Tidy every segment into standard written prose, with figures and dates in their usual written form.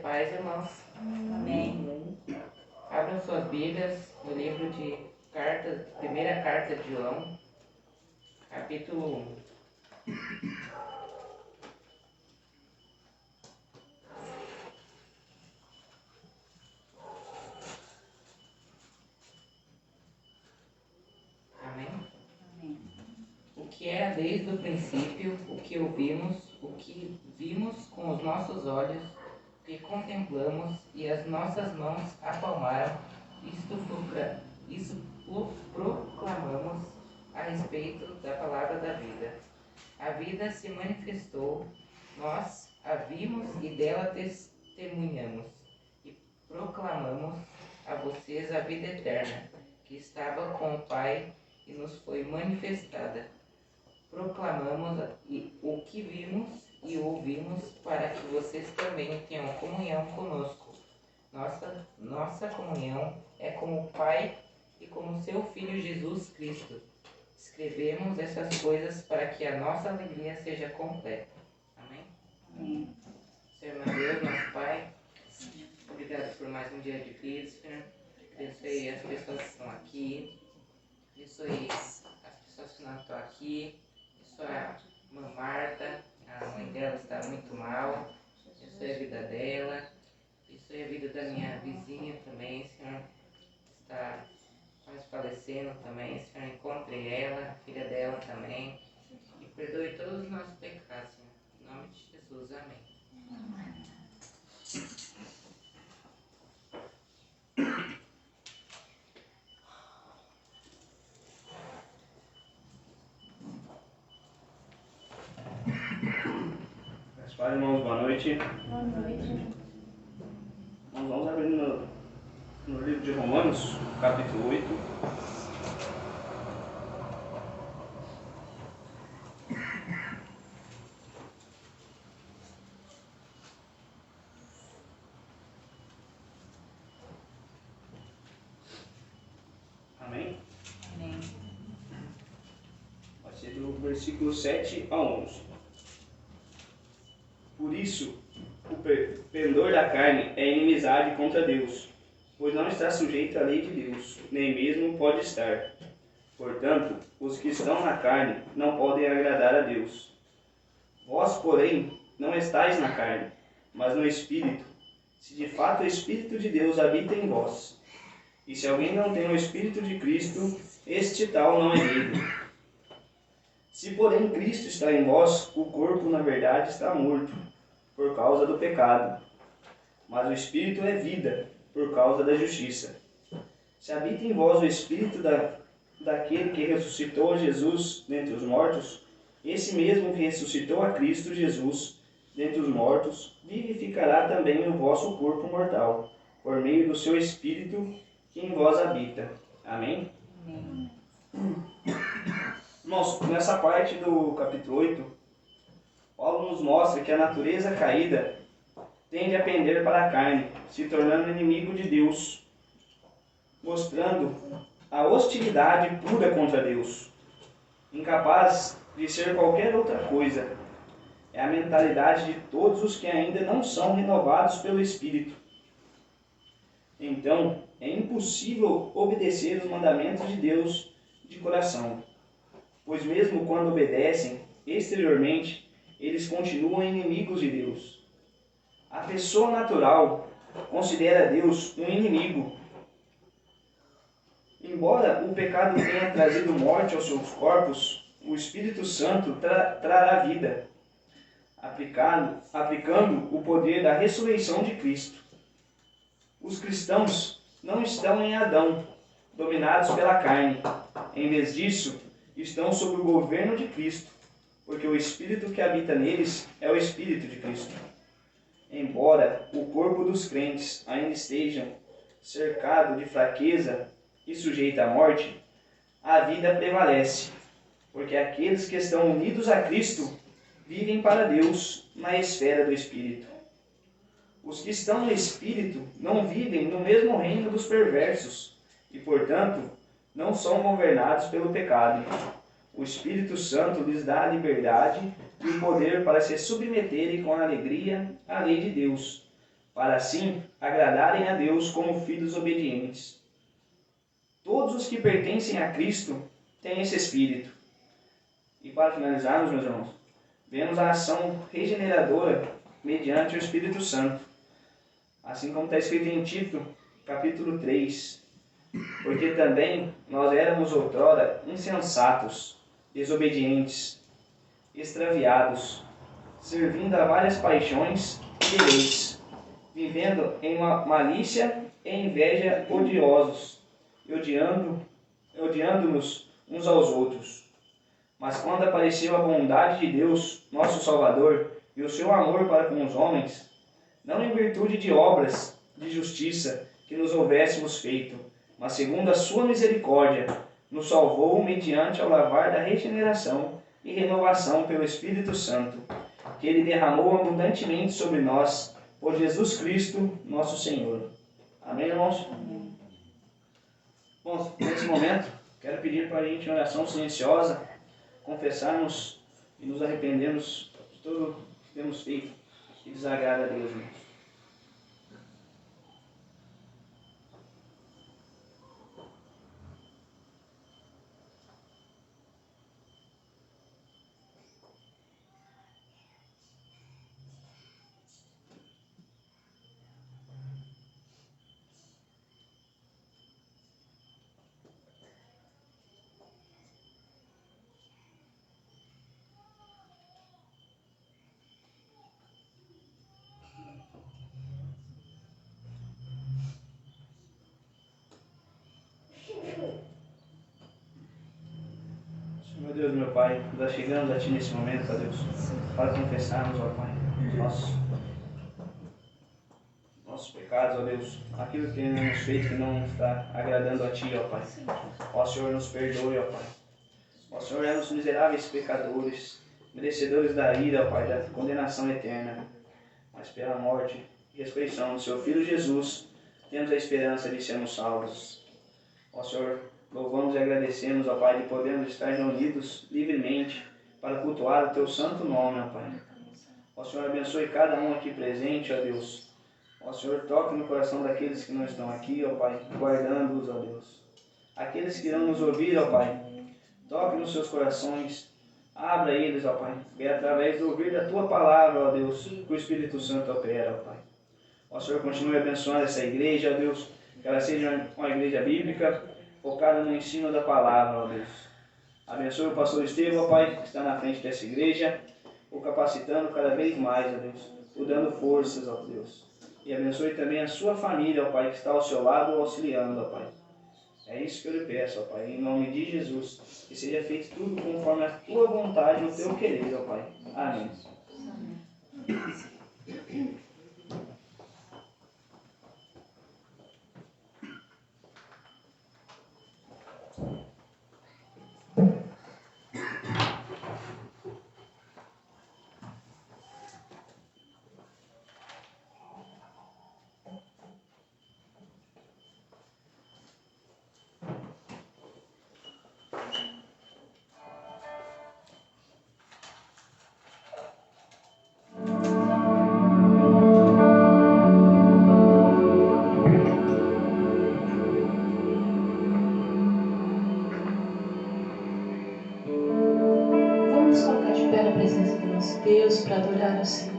paz, irmãos. Amém. Abram suas Bíblias no livro de cartas, primeira carta de João, capítulo 1. Amém? Amém. O que era desde o princípio, o que ouvimos, o que vimos com os nossos olhos, o que contemplamos e as nossas mãos apalmaram, isso proclamamos a respeito da palavra da vida. A vida se manifestou, nós a vimos e dela testemunhamos, e proclamamos a vocês a vida eterna, que estava com o Pai e nos foi manifestada. Proclamamos o que vimos e ouvimos, para que vocês também tenham comunhão conosco. Nossa comunhão é com o Pai e com o seu Filho Jesus Cristo. Escrevemos essas coisas para que a nossa alegria seja completa. Amém? Amém. Senhor meu Deus, nosso Pai, obrigado por mais um dia de vida, Senhor. Abençoe as pessoas que estão aqui. Abençoe as pessoas que não estão aqui. Abençoe a irmã Marta, a mãe dela está muito mal. Abençoe a vida dela. Abençoe a vida da minha vizinha também, Senhor. Está quase falecendo também, Senhor. Encontre ela, a filha dela também. E perdoe todos os nossos pecados, Senhor. Em nome de Jesus, amém. Paz, irmãos, boa noite. Boa noite. Nós vamos abrir no livro de Romanos, capítulo 8. Amém? Amém. Vai ser do versículo 7 a 11. Por isso, o pendor da carne é inimizade contra Deus, pois não está sujeito à lei de Deus, nem mesmo pode estar. Portanto, os que estão na carne não podem agradar a Deus. Vós, porém, não estáis na carne, mas no Espírito, se de fato o Espírito de Deus habita em vós. E se alguém não tem o Espírito de Cristo, este tal não é dele. Se, porém, Cristo está em vós, o corpo, na verdade, está morto, por causa do pecado. Mas o Espírito é vida, por causa da justiça. Se habita em vós o Espírito daquele que ressuscitou a Jesus dentre os mortos, esse mesmo que ressuscitou a Cristo Jesus dentre os mortos, vivificará também o vosso corpo mortal, por meio do seu Espírito que em vós habita. Amém? Amém. Irmãos, nessa parte do capítulo 8, Paulo nos mostra que a natureza caída tende a pender para a carne, se tornando inimigo de Deus, mostrando a hostilidade pura contra Deus, incapaz de ser qualquer outra coisa. É a mentalidade de todos os que ainda não são renovados pelo Espírito. Então, é impossível obedecer os mandamentos de Deus de coração, pois mesmo quando obedecem exteriormente, eles continuam inimigos de Deus. A pessoa natural considera Deus um inimigo. Embora o pecado tenha trazido morte aos seus corpos, o Espírito Santo trará vida, aplicando o poder da ressurreição de Cristo. Os cristãos não estão em Adão, dominados pela carne. Em vez disso, estão sob o governo de Cristo, porque o Espírito que habita neles é o Espírito de Cristo. Embora o corpo dos crentes ainda esteja cercado de fraqueza e sujeito à morte, a vida prevalece, porque aqueles que estão unidos a Cristo vivem para Deus na esfera do Espírito. Os que estão no Espírito não vivem no mesmo reino dos perversos e, portanto, não são governados pelo pecado. O Espírito Santo lhes dá a liberdade e o poder para se submeterem com alegria à lei de Deus, para assim agradarem a Deus como filhos obedientes. Todos os que pertencem a Cristo têm esse Espírito. E para finalizarmos, meus irmãos, vemos a ação regeneradora mediante o Espírito Santo. Assim como está escrito em Tito, capítulo 3. Porque também nós éramos outrora insensatos, desobedientes, extraviados, servindo a várias paixões e deleites, vivendo em uma malícia e inveja odiosos, e odiando-nos uns aos outros. Mas quando apareceu a bondade de Deus, nosso Salvador, e o seu amor para com os homens, não em virtude de obras de justiça que nos houvéssemos feito, mas segundo a sua misericórdia, nos salvou mediante ao lavar da regeneração e renovação pelo Espírito Santo, que ele derramou abundantemente sobre nós, por Jesus Cristo, nosso Senhor. Amém, irmãos? Amém. Bom, nesse momento, quero pedir para a gente, em oração silenciosa, confessarmos e nos arrependermos de tudo que temos feito que desagrada a Deus, irmãos. Meu Deus, meu Pai, nós chegamos a Ti nesse momento, ó Deus, para confessarmos, ó Pai, nossos pecados, ó Deus, aquilo que temos feito que não está agradando a Ti, ó Pai. Ó Senhor, nos perdoe, ó Pai. Ó Senhor, éramos miseráveis pecadores, merecedores da ira, ó Pai, da condenação eterna. Mas pela morte e ressurreição do Seu Filho Jesus, temos a esperança de sermos salvos. Ó Senhor, louvamos e agradecemos, ó Pai, de podermos estar reunidos livremente para cultuar o Teu santo nome, ó Pai. Ó Senhor, abençoe cada um aqui presente, ó Deus. Ó Senhor, toque no coração daqueles que não estão aqui, ó Pai, guardando-os, ó Deus. Aqueles que irão nos ouvir, ó Pai, toque nos seus corações, abra eles, ó Pai, e é através do ouvir da Tua palavra, ó Deus, que o Espírito Santo opera, ó Pai. Ó Senhor, continue abençoando essa igreja, ó Deus, que ela seja uma igreja bíblica, focada no ensino da palavra, ó Deus. Abençoe o pastor Estevão, ó Pai, que está na frente dessa igreja, o capacitando cada vez mais, ó Deus, o dando forças, ó Deus. E abençoe também a sua família, ó Pai, que está ao seu lado, auxiliando, ó Pai. É isso que eu lhe peço, ó Pai, em nome de Jesus, que seja feito tudo conforme a Tua vontade e o Teu querer, ó Pai. Amém. Vamos colocar de pé na presença do nosso Deus para adorar o Senhor.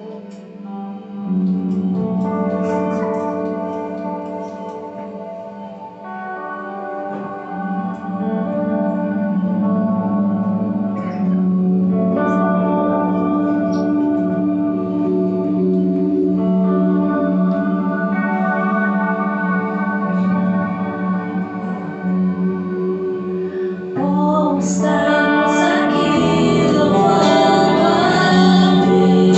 Estamos aqui louvando a Deus.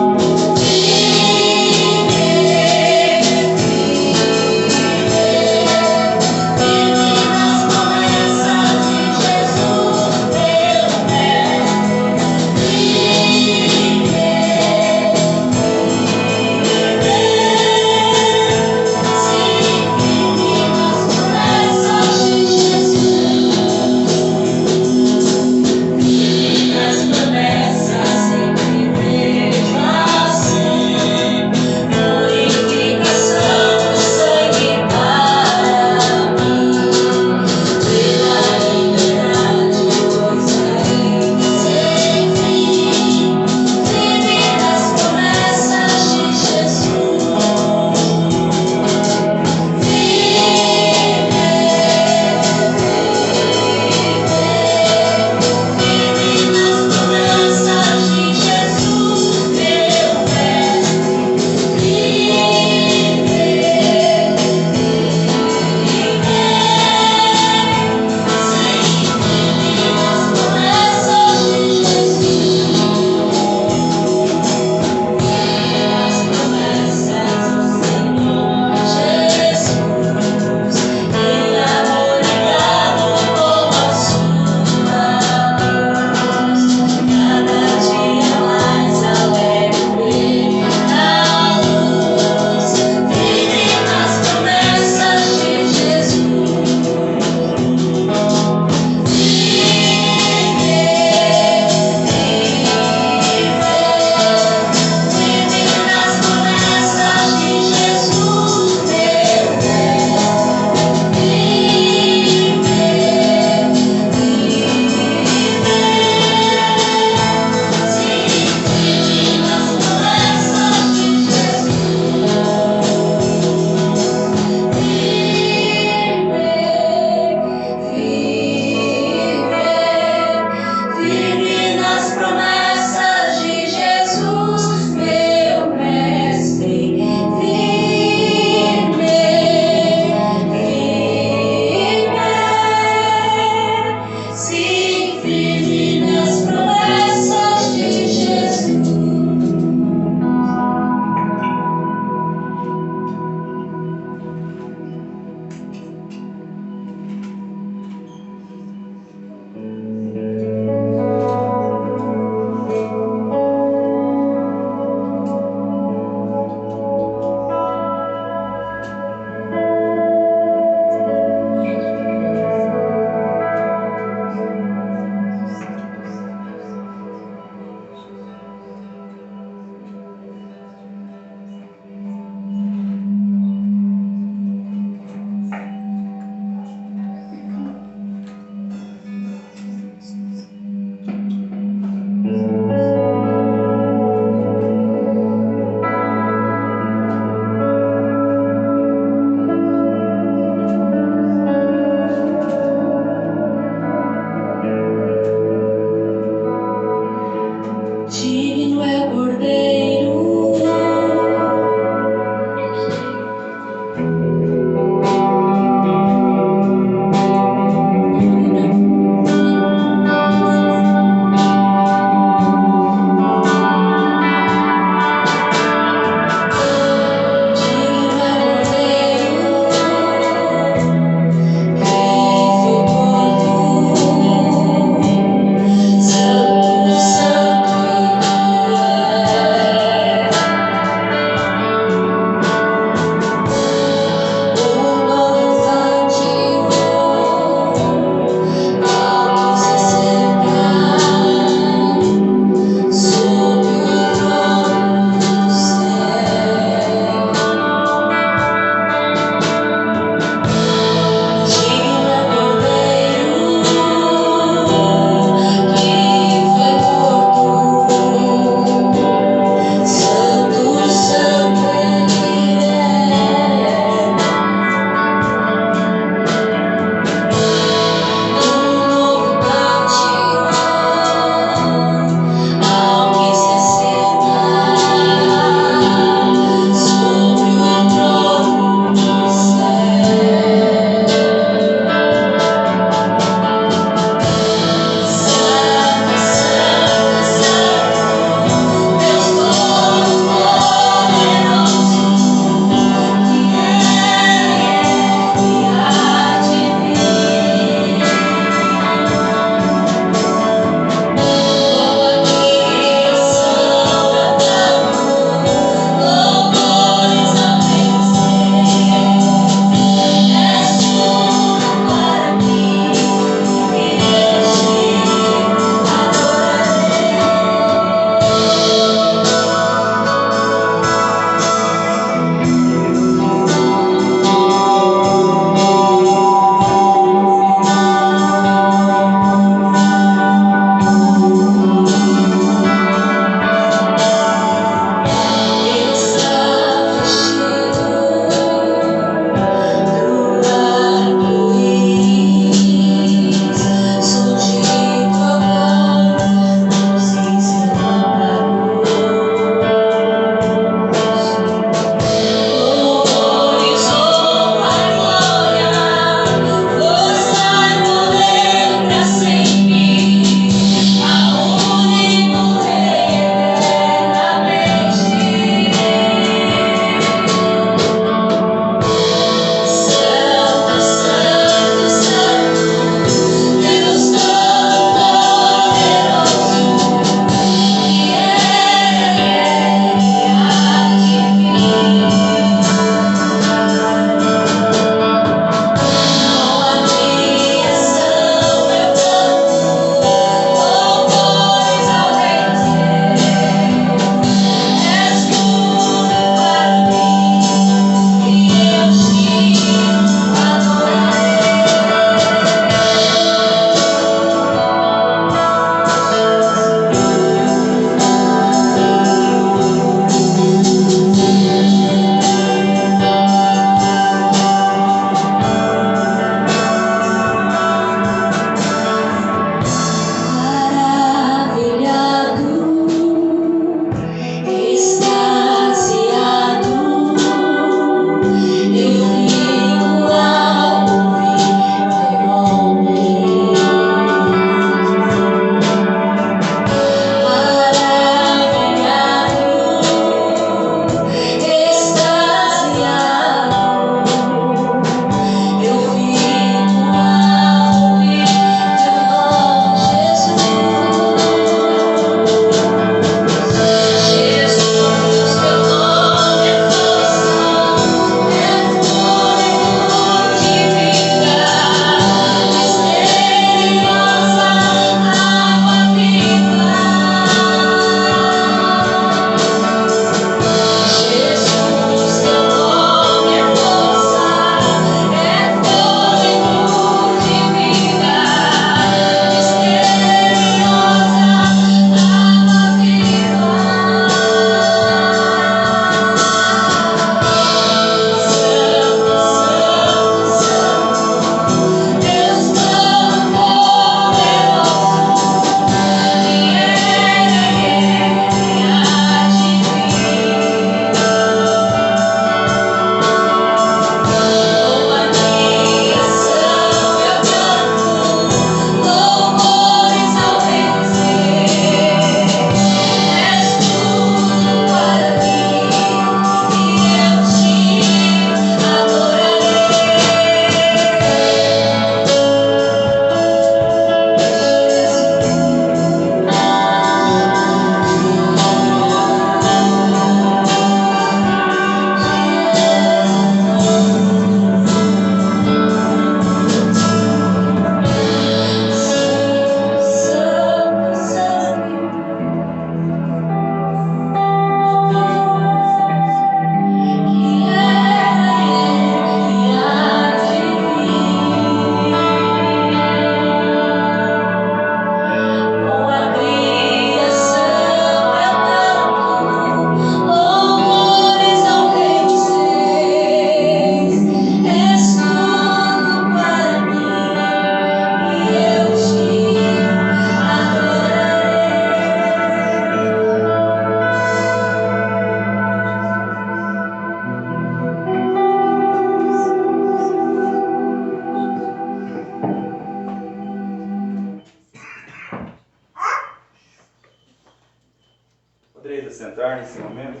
sentar nesse momento.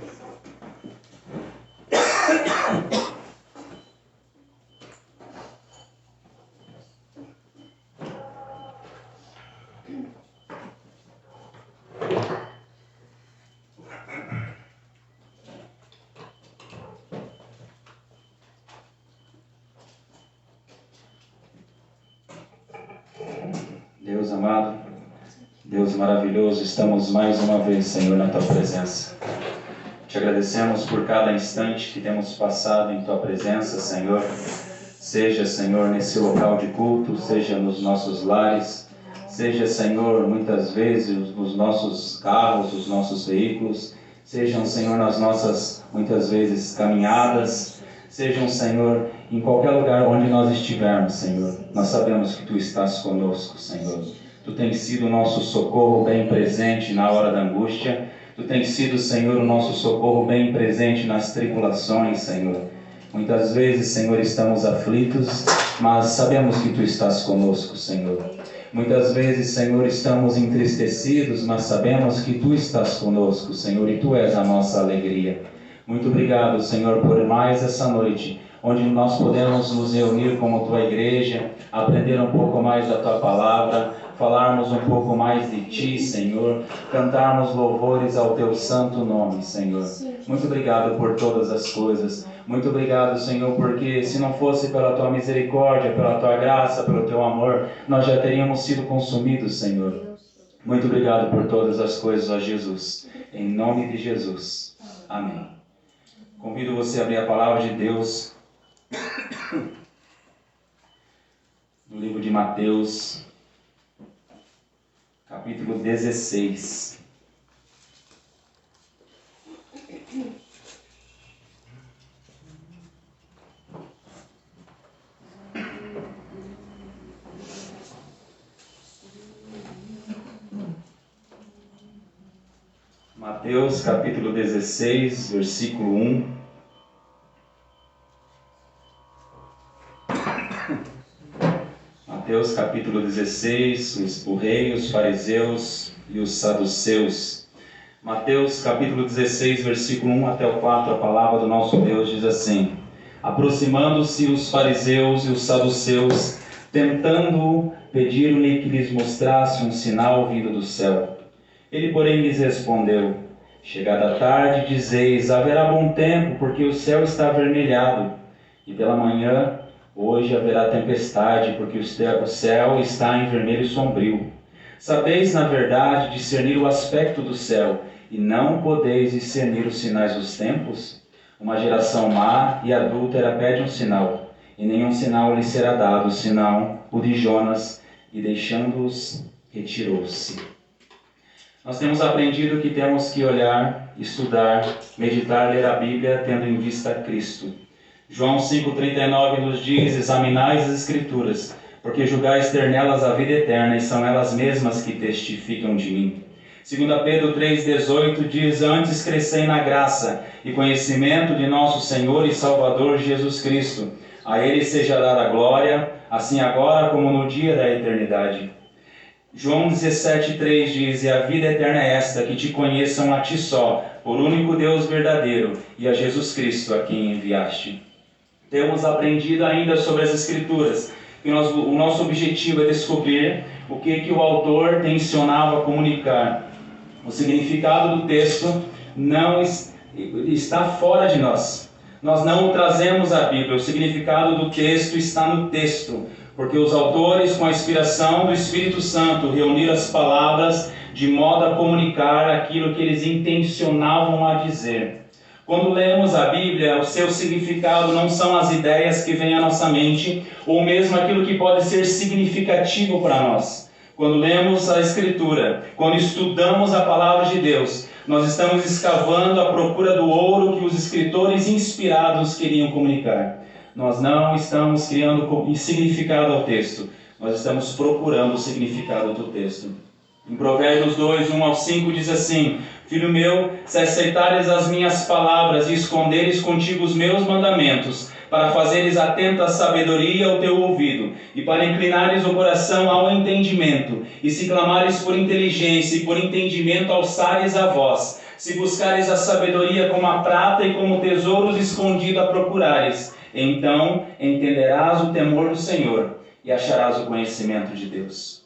Deus amado, Deus maravilhoso, estamos mais uma vez, Senhor, na Tua presença. Te agradecemos por cada instante que temos passado em Tua presença, Senhor. Seja, Senhor, nesse local de culto, seja nos nossos lares, seja, Senhor, muitas vezes nos nossos carros, nos nossos veículos, sejam, Senhor, nas nossas, muitas vezes, caminhadas, sejam, Senhor, em qualquer lugar onde nós estivermos, Senhor. Nós sabemos que Tu estás conosco, Senhor. Tu tens sido o nosso socorro bem presente na hora da angústia. Tu tens sido, Senhor, o nosso socorro bem presente nas tribulações, Senhor. Muitas vezes, Senhor, estamos aflitos, mas sabemos que Tu estás conosco, Senhor. Muitas vezes, Senhor, estamos entristecidos, mas sabemos que Tu estás conosco, Senhor, e Tu és a nossa alegria. Muito obrigado, Senhor, por mais essa noite, onde nós podemos nos reunir como Tua igreja, aprender um pouco mais da Tua palavra, falarmos um pouco mais de Ti, Senhor, cantarmos louvores ao Teu santo nome, Senhor. Muito obrigado por todas as coisas. Muito obrigado, Senhor, porque se não fosse pela Tua misericórdia, pela Tua graça, pelo Teu amor, nós já teríamos sido consumidos, Senhor. Muito obrigado por todas as coisas, ó Jesus. Em nome de Jesus. Amém. Convido você a abrir a palavra de Deus no livro de Mateus, capítulo 16. Mateus, capítulo 16, versículo 1. Mateus, capítulo 16, o rei, os fariseus e os saduceus. Mateus, capítulo 16, versículo 1 até o 4, a palavra do nosso Deus diz assim: Aproximando-se os fariseus e os saduceus, tentando, pediram-lhe que lhes mostrasse um sinal vindo do céu. Ele, porém, lhes respondeu: Chegada a tarde, dizeis, haverá bom tempo, porque o céu está avermelhado, e pela manhã, hoje haverá tempestade, porque o céu está em vermelho sombrio. Sabeis, na verdade, discernir o aspecto do céu, e não podeis discernir os sinais dos tempos? Uma geração má e adúltera pede um sinal, e nenhum sinal lhe será dado, senão o de Jonas, e deixando-os, retirou-se. Nós temos aprendido que temos que olhar, estudar, meditar, ler a Bíblia, tendo em vista Cristo. João 5,39 nos diz: Examinai as Escrituras, porque julgais ter nelas a vida eterna, e são elas mesmas que testificam de mim. 2 Pedro 3,18 diz: Antes crescei na graça e conhecimento de nosso Senhor e Salvador Jesus Cristo. A Ele seja dada a glória, assim agora como no dia da eternidade. João 17,3 diz: E a vida eterna é esta, que te conheçam a ti só, por único Deus verdadeiro, e a Jesus Cristo, a quem enviaste. Temos aprendido ainda sobre as Escrituras, que o nosso objetivo é descobrir o que o autor tensionava comunicar. O significado do texto não está fora de nós. Nós não trazemos a Bíblia, o significado do texto está no texto, porque os autores, com a inspiração do Espírito Santo, reuniram as palavras de modo a comunicar aquilo que eles intencionavam a dizer. Quando lemos a Bíblia, o seu significado não são as ideias que vêm à nossa mente, ou mesmo aquilo que pode ser significativo para nós. Quando lemos a Escritura, quando estudamos a Palavra de Deus, nós estamos escavando à procura do ouro que os escritores inspirados queriam comunicar. Nós não estamos criando significado ao texto, nós estamos procurando o significado do texto. Em Provérbios 2, 1 ao 5 diz assim: Filho meu, se aceitares as minhas palavras e esconderes contigo os meus mandamentos, para fazeres atenta a sabedoria ao teu ouvido, e para inclinares o coração ao entendimento, e se clamares por inteligência e por entendimento alçares a voz, se buscares a sabedoria como a prata e como tesouros escondidos a procurares, então entenderás o temor do Senhor e acharás o conhecimento de Deus.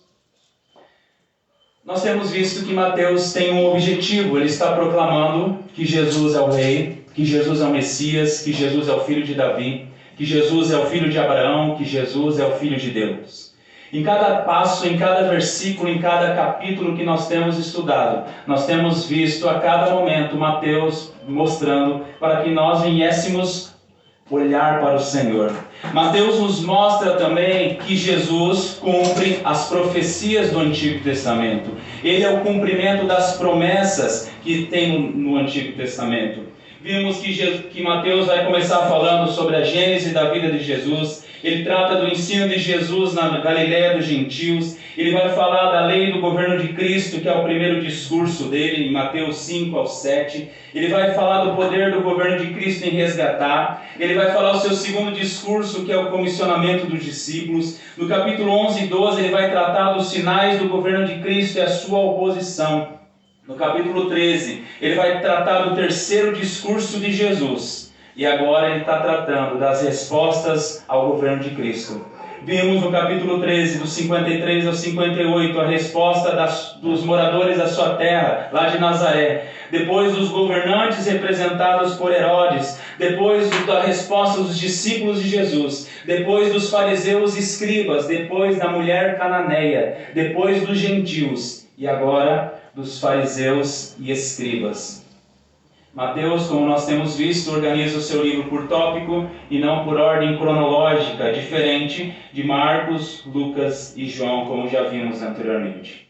Nós temos visto que Mateus tem um objetivo. Ele está proclamando que Jesus é o Rei, que Jesus é o Messias, que Jesus é o Filho de Davi, que Jesus é o Filho de Abraão, que Jesus é o Filho de Deus. Em cada passo, em cada versículo, em cada capítulo que nós temos estudado, nós temos visto a cada momento Mateus mostrando para que nós viéssemos olhar para o Senhor. Mateus nos mostra também que Jesus cumpre as profecias do Antigo Testamento. Ele é o cumprimento das promessas que tem no Antigo Testamento. Vimos que Mateus vai começar falando sobre a gênese da vida de Jesus. Ele trata do ensino de Jesus na Galiléia dos gentios. Ele vai falar da lei do governo de Cristo, que é o primeiro discurso dele, em Mateus 5 ao 7. Ele vai falar do poder do governo de Cristo em resgatar. Ele vai falar o seu segundo discurso, que é o comissionamento dos discípulos. No capítulo 11 e 12, ele vai tratar dos sinais do governo de Cristo e a sua oposição. No capítulo 13, ele vai tratar do terceiro discurso de Jesus. E agora ele está tratando das respostas ao governo de Cristo. Vimos no capítulo 13, dos 53 ao 58, a resposta dos moradores da sua terra, lá de Nazaré. Depois dos governantes representados por Herodes. Depois da resposta dos discípulos de Jesus. Depois dos fariseus e escribas. Depois da mulher cananeia. Depois dos gentios. E agora dos fariseus e escribas. Mateus, como nós temos visto, organiza o seu livro por tópico e não por ordem cronológica, diferente de Marcos, Lucas e João, como já vimos anteriormente.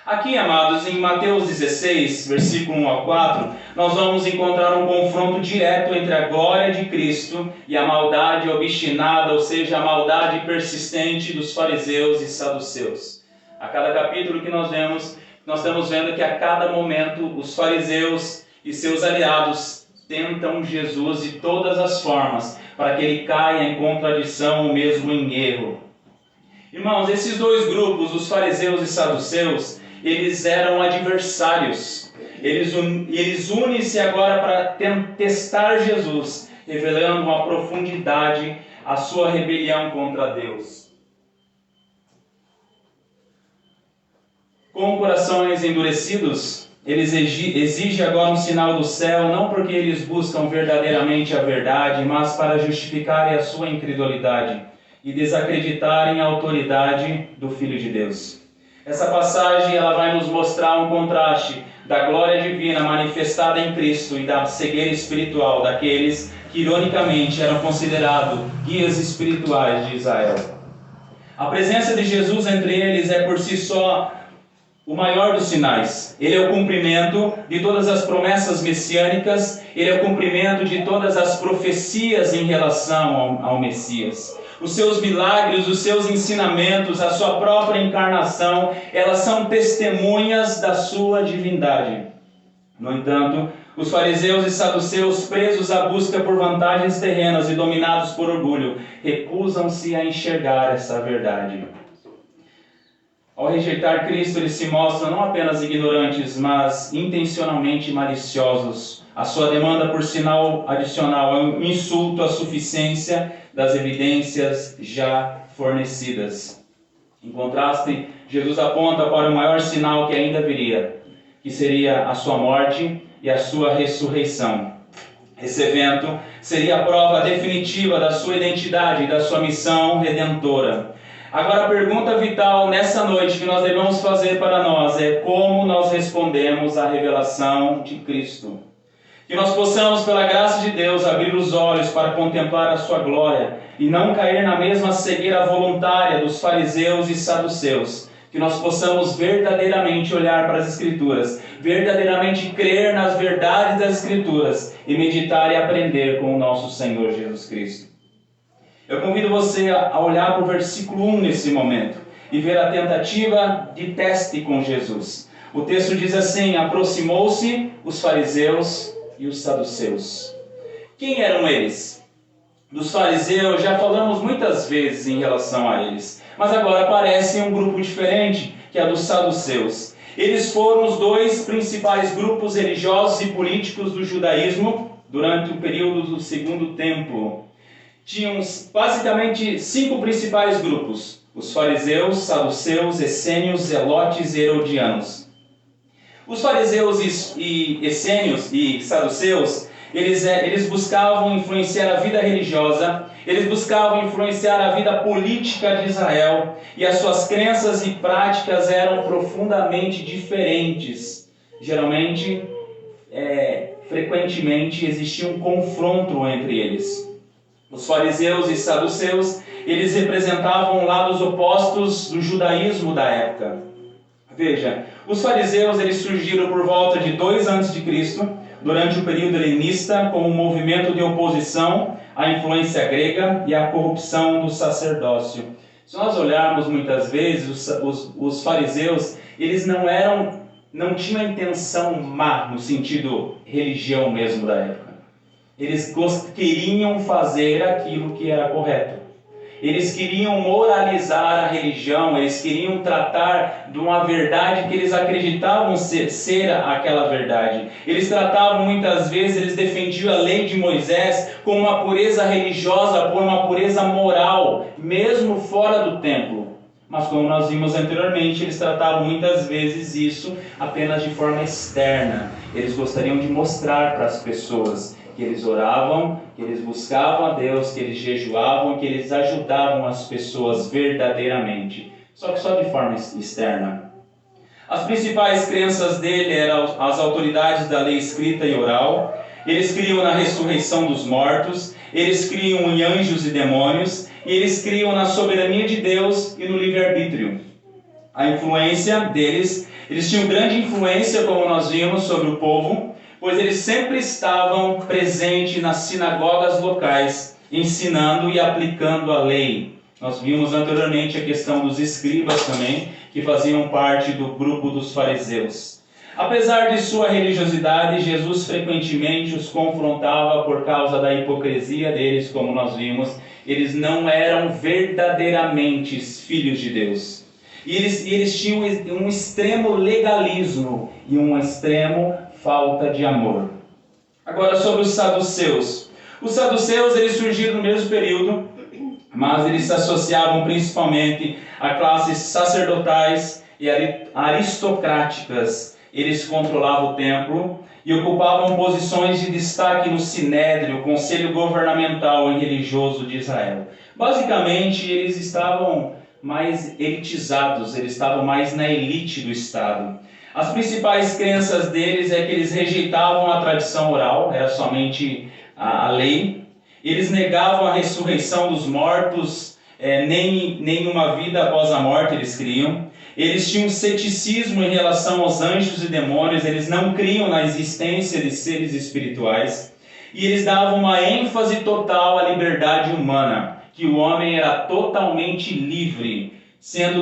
Aqui, amados, em Mateus 16, versículo 1 a 4, nós vamos encontrar um confronto direto entre a glória de Cristo e a maldade obstinada, ou seja, a maldade persistente dos fariseus e saduceus. A cada capítulo que nós vemos, nós estamos vendo que a cada momento os fariseus e seus aliados tentam Jesus de todas as formas para que ele caia em contradição ou mesmo em erro. Irmãos, esses dois grupos, os fariseus e saduceus, eles eram adversários. Eles unem-se agora para testar Jesus, revelando uma profundidade a sua rebelião contra Deus. Com corações endurecidos, eles exigem agora um sinal do céu, não porque eles buscam verdadeiramente a verdade, mas para justificarem a sua incredulidade e desacreditarem a autoridade do Filho de Deus. Essa passagem ela vai nos mostrar um contraste da glória divina manifestada em Cristo e da cegueira espiritual daqueles que, ironicamente, eram considerados guias espirituais de Israel. A presença de Jesus entre eles é por si só o maior dos sinais. Ele é o cumprimento de todas as promessas messiânicas, ele é o cumprimento de todas as profecias em relação ao Messias. Os seus milagres, os seus ensinamentos, a sua própria encarnação, elas são testemunhas da sua divindade. No entanto, os fariseus e saduceus, presos à busca por vantagens terrenas e dominados por orgulho, recusam-se a enxergar essa verdade. Ao rejeitar Cristo, eles se mostram não apenas ignorantes, mas intencionalmente maliciosos. A sua demanda por sinal adicional é um insulto à suficiência das evidências já fornecidas. Em contraste, Jesus aponta para o maior sinal que ainda viria, que seria a sua morte e a sua ressurreição. Esse evento seria a prova definitiva da sua identidade e da sua missão redentora. Agora a pergunta vital nessa noite que nós devemos fazer para nós é como nós respondemos à revelação de Cristo. Que nós possamos, pela graça de Deus, abrir os olhos para contemplar a sua glória e não cair na mesma cegueira voluntária dos fariseus e saduceus. Que nós possamos verdadeiramente olhar para as Escrituras, verdadeiramente crer nas verdades das Escrituras e meditar e aprender com o nosso Senhor Jesus Cristo. Eu convido você a olhar para o versículo 1 nesse momento e ver a tentativa de teste com Jesus. O texto diz assim: aproximou-se os fariseus e os saduceus. Quem eram eles? Dos fariseus já falamos muitas vezes em relação a eles, mas agora aparece um grupo diferente, que é dos saduceus. Eles foram os dois principais grupos religiosos e políticos do judaísmo durante o período do Segundo Templo. Tinham basicamente 5 principais grupos: os fariseus, saduceus, essênios, zelotes e herodianos. Os fariseus e essênios e saduceus, eles buscavam influenciar a vida religiosa, eles buscavam influenciar a vida política de Israel, e as suas crenças e práticas eram profundamente diferentes. Geralmente, frequentemente, existia um confronto entre eles. Os fariseus e saduceus, eles representavam lados opostos do judaísmo da época. Veja, os fariseus eles surgiram por volta de 2 a.C., durante o período helenista, como um movimento de oposição à influência grega e à corrupção do sacerdócio. Se nós olharmos muitas vezes, os fariseus, eles não tinham a intenção má, no sentido religião mesmo da época. Eles queriam fazer aquilo que era correto. Eles queriam moralizar a religião, eles queriam tratar de uma verdade que eles acreditavam ser aquela verdade. Eles tratavam muitas vezes, eles defendiam a lei de Moisés com uma pureza religiosa, por uma pureza moral, mesmo fora do templo. Mas como nós vimos anteriormente, eles tratavam muitas vezes isso apenas de forma externa. Eles gostariam de mostrar para as pessoas que eles oravam, que eles buscavam a Deus, que eles jejuavam, que eles ajudavam as pessoas verdadeiramente. Só que só de forma externa. As principais crenças dele eram as autoridades da lei escrita e oral. Eles criam na ressurreição dos mortos. Eles criam em anjos e demônios. E eles criam na soberania de Deus e no livre-arbítrio. A influência deles, eles tinham grande influência, como nós vimos, sobre o povo, pois eles sempre estavam presentes nas sinagogas locais, ensinando e aplicando a lei. Nós vimos anteriormente a questão dos escribas também, que faziam parte do grupo dos fariseus. Apesar de sua religiosidade, Jesus frequentemente os confrontava por causa da hipocrisia deles, como nós vimos. Eles não eram verdadeiramente filhos de Deus. E eles tinham um extremo legalismo e um extremo falta de amor. Agora sobre os saduceus. Os saduceus eles surgiram no mesmo período, mas eles se associavam principalmente a classes sacerdotais e aristocráticas. Eles controlavam o templo e ocupavam posições de destaque no Sinédrio, o conselho governamental e religioso de Israel. Basicamente, eles estavam mais elitizados, eles estavam mais na elite do Estado. As principais crenças deles é que eles rejeitavam a tradição oral, era somente a lei. Eles negavam a ressurreição dos mortos, nem uma vida após a morte eles criam. Eles tinham ceticismo em relação aos anjos e demônios, eles não criam na existência de seres espirituais. E eles davam uma ênfase total à liberdade humana, que o homem era totalmente livre,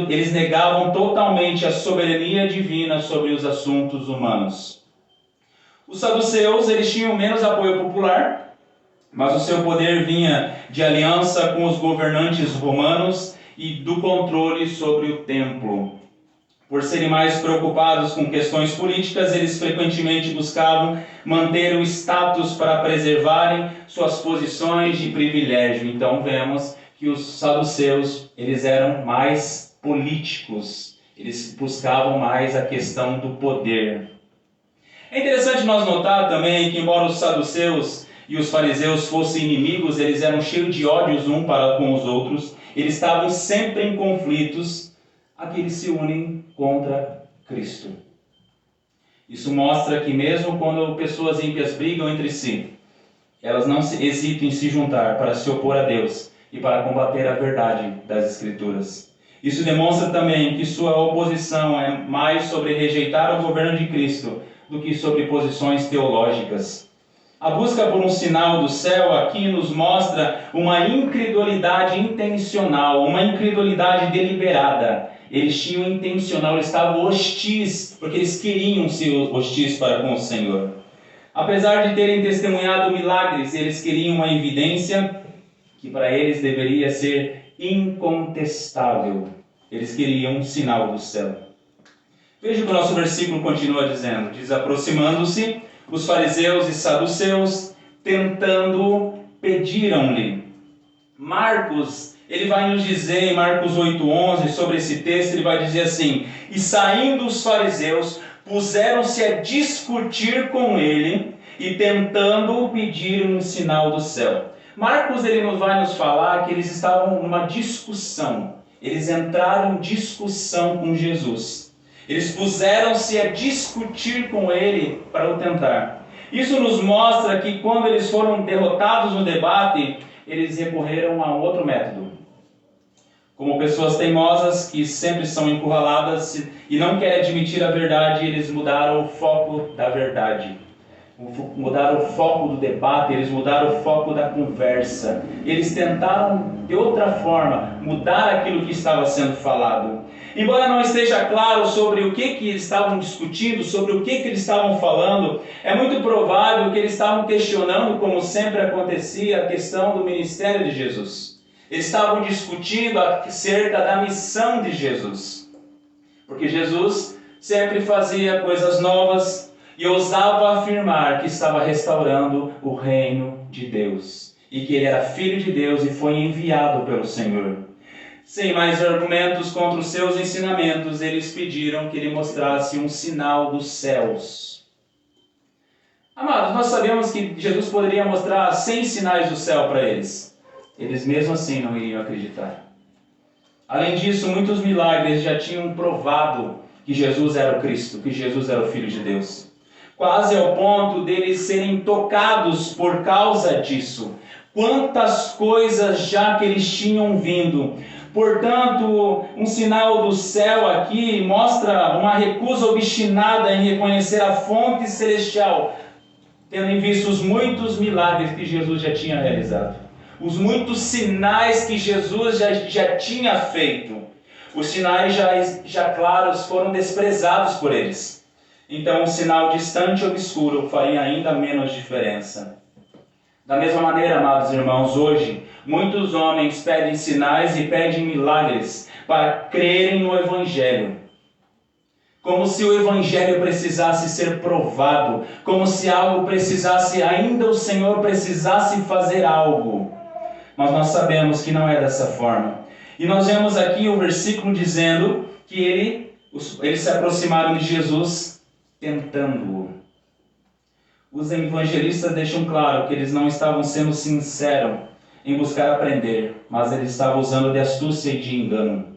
eles negavam totalmente a soberania divina sobre os assuntos humanos. Os saduceus eles tinham menos apoio popular, mas o seu poder vinha de aliança com os governantes romanos e do controle sobre o templo. Por serem mais preocupados com questões políticas, eles frequentemente buscavam manter o status para preservarem suas posições de privilégio. Então vemos que os saduceus eles eram mais políticos, eles buscavam mais a questão do poder. É interessante nós notar também que, embora os saduceus e os fariseus fossem inimigos, eles eram cheios de ódios um para com os outros, eles estavam sempre em conflitos, aqui eles se unem contra Cristo. Isso mostra que mesmo quando pessoas ímpias brigam entre si, elas não hesitam em se juntar para se opor a Deus e para combater a verdade das Escrituras. Isso demonstra também que sua oposição é mais sobre rejeitar o governo de Cristo do que sobre posições teológicas. A busca por um sinal do céu aqui nos mostra uma incredulidade intencional, uma incredulidade deliberada. Eles tinham intencional, eles estavam hostis, porque eles queriam ser hostis para com o Senhor. Apesar de terem testemunhado milagres, eles queriam uma evidência que para eles deveria ser incontestável. Eles queriam um sinal do céu. Veja o que o nosso versículo continua dizendo. Diz: aproximando-se os fariseus e saduceus, tentando, pediram-lhe. Marcos, ele vai nos dizer em Marcos 8,11, sobre esse texto, ele vai dizer assim: e saindo os fariseus, puseram-se a discutir com ele e tentando pedir um sinal do céu. Marcos, ele vai nos falar que eles estavam numa discussão. Eles entraram em discussão com Jesus. Eles puseram-se a discutir com ele para o tentar. Isso nos mostra que quando eles foram derrotados no debate, eles recorreram a outro método. Como pessoas teimosas que sempre são encurraladas e não querem admitir a verdade, eles mudaram o foco da verdade. Mudaram o foco do debate, eles mudaram o foco da conversa. Eles tentaram, de outra forma, mudar aquilo que estava sendo falado. Embora não esteja claro sobre o que eles estavam discutindo, sobre o que eles estavam falando, é muito provável que eles estavam questionando, como sempre acontecia, a questão do ministério de Jesus. Eles estavam discutindo acerca da missão de Jesus. Porque Jesus sempre fazia coisas novas e ousava afirmar que estava restaurando o reino de Deus. E que ele era filho de Deus e foi enviado pelo Senhor. Sem mais argumentos contra os seus ensinamentos, eles pediram que ele mostrasse um sinal dos céus. Amados, nós sabemos que Jesus poderia mostrar 100 sinais do céu para eles. Eles mesmo assim não iriam acreditar. Além disso, muitos milagres já tinham provado que Jesus era o Cristo, que Jesus era o Filho de Deus. Quase ao ponto deles serem tocados por causa disso. Quantas coisas já que eles tinham vindo. Portanto, um sinal do céu aqui mostra uma recusa obstinada em reconhecer a fonte celestial, tendo em vista os muitos milagres que Jesus já tinha realizado. Os muitos sinais que Jesus já tinha feito. Os sinais já claros foram desprezados por eles. Então, um sinal distante e obscuro faria ainda menos diferença. Da mesma maneira, amados irmãos, hoje, muitos homens pedem sinais e pedem milagres para crerem no Evangelho. Como se o Evangelho precisasse ser provado, como se algo precisasse, ainda o Senhor precisasse fazer algo. Mas nós sabemos que não é dessa forma. E nós vemos aqui o versículo dizendo que eles se aproximaram de Jesus tentando-o. Os evangelistas deixam claro que eles não estavam sendo sinceros em buscar aprender, mas eles estavam usando de astúcia e de engano.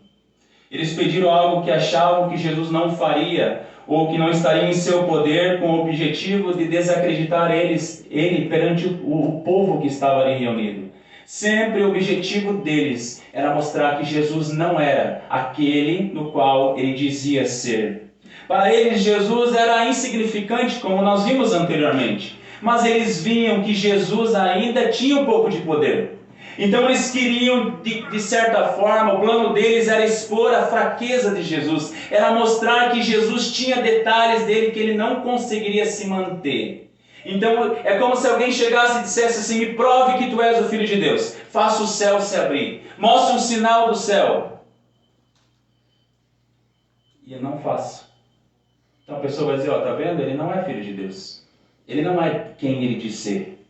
Eles pediram algo que achavam que Jesus não faria, ou que não estaria em seu poder, com o objetivo de desacreditar ele perante o povo que estava ali reunido. Sempre o objetivo deles era mostrar que Jesus não era aquele no qual ele dizia ser. Para eles, Jesus era insignificante, como nós vimos anteriormente. Mas eles viam que Jesus ainda tinha um pouco de poder. Então eles queriam, de certa forma, o plano deles era expor a fraqueza de Jesus. Era mostrar que Jesus tinha detalhes dele que ele não conseguiria se manter. Então é como se alguém chegasse e dissesse assim: me prove que tu és o Filho de Deus. Faça o céu se abrir. Mostre um sinal do céu. E eu não faço. Então a pessoa vai dizer: ó, tá vendo? Ele não é Filho de Deus. Ele não é quem ele diz ser.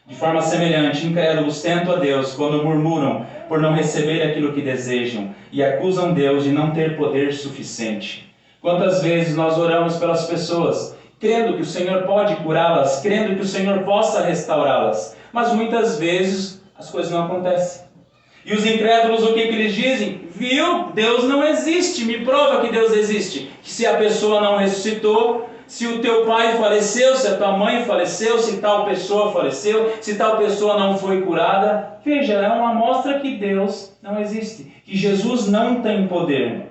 De forma semelhante, incrédulos tentam a Deus quando murmuram por não receber aquilo que desejam e acusam Deus de não ter poder suficiente. Quantas vezes nós oramos pelas pessoas, crendo que o Senhor pode curá-las, crendo que o Senhor possa restaurá-las, mas muitas vezes as coisas não acontecem. E os incrédulos, o que eles dizem? Viu? Deus não existe, me prova que Deus existe. Que se a pessoa não ressuscitou, se o teu pai faleceu, se a tua mãe faleceu, se tal pessoa faleceu, se tal pessoa não foi curada, veja, é uma amostra que Deus não existe, que Jesus não tem poder.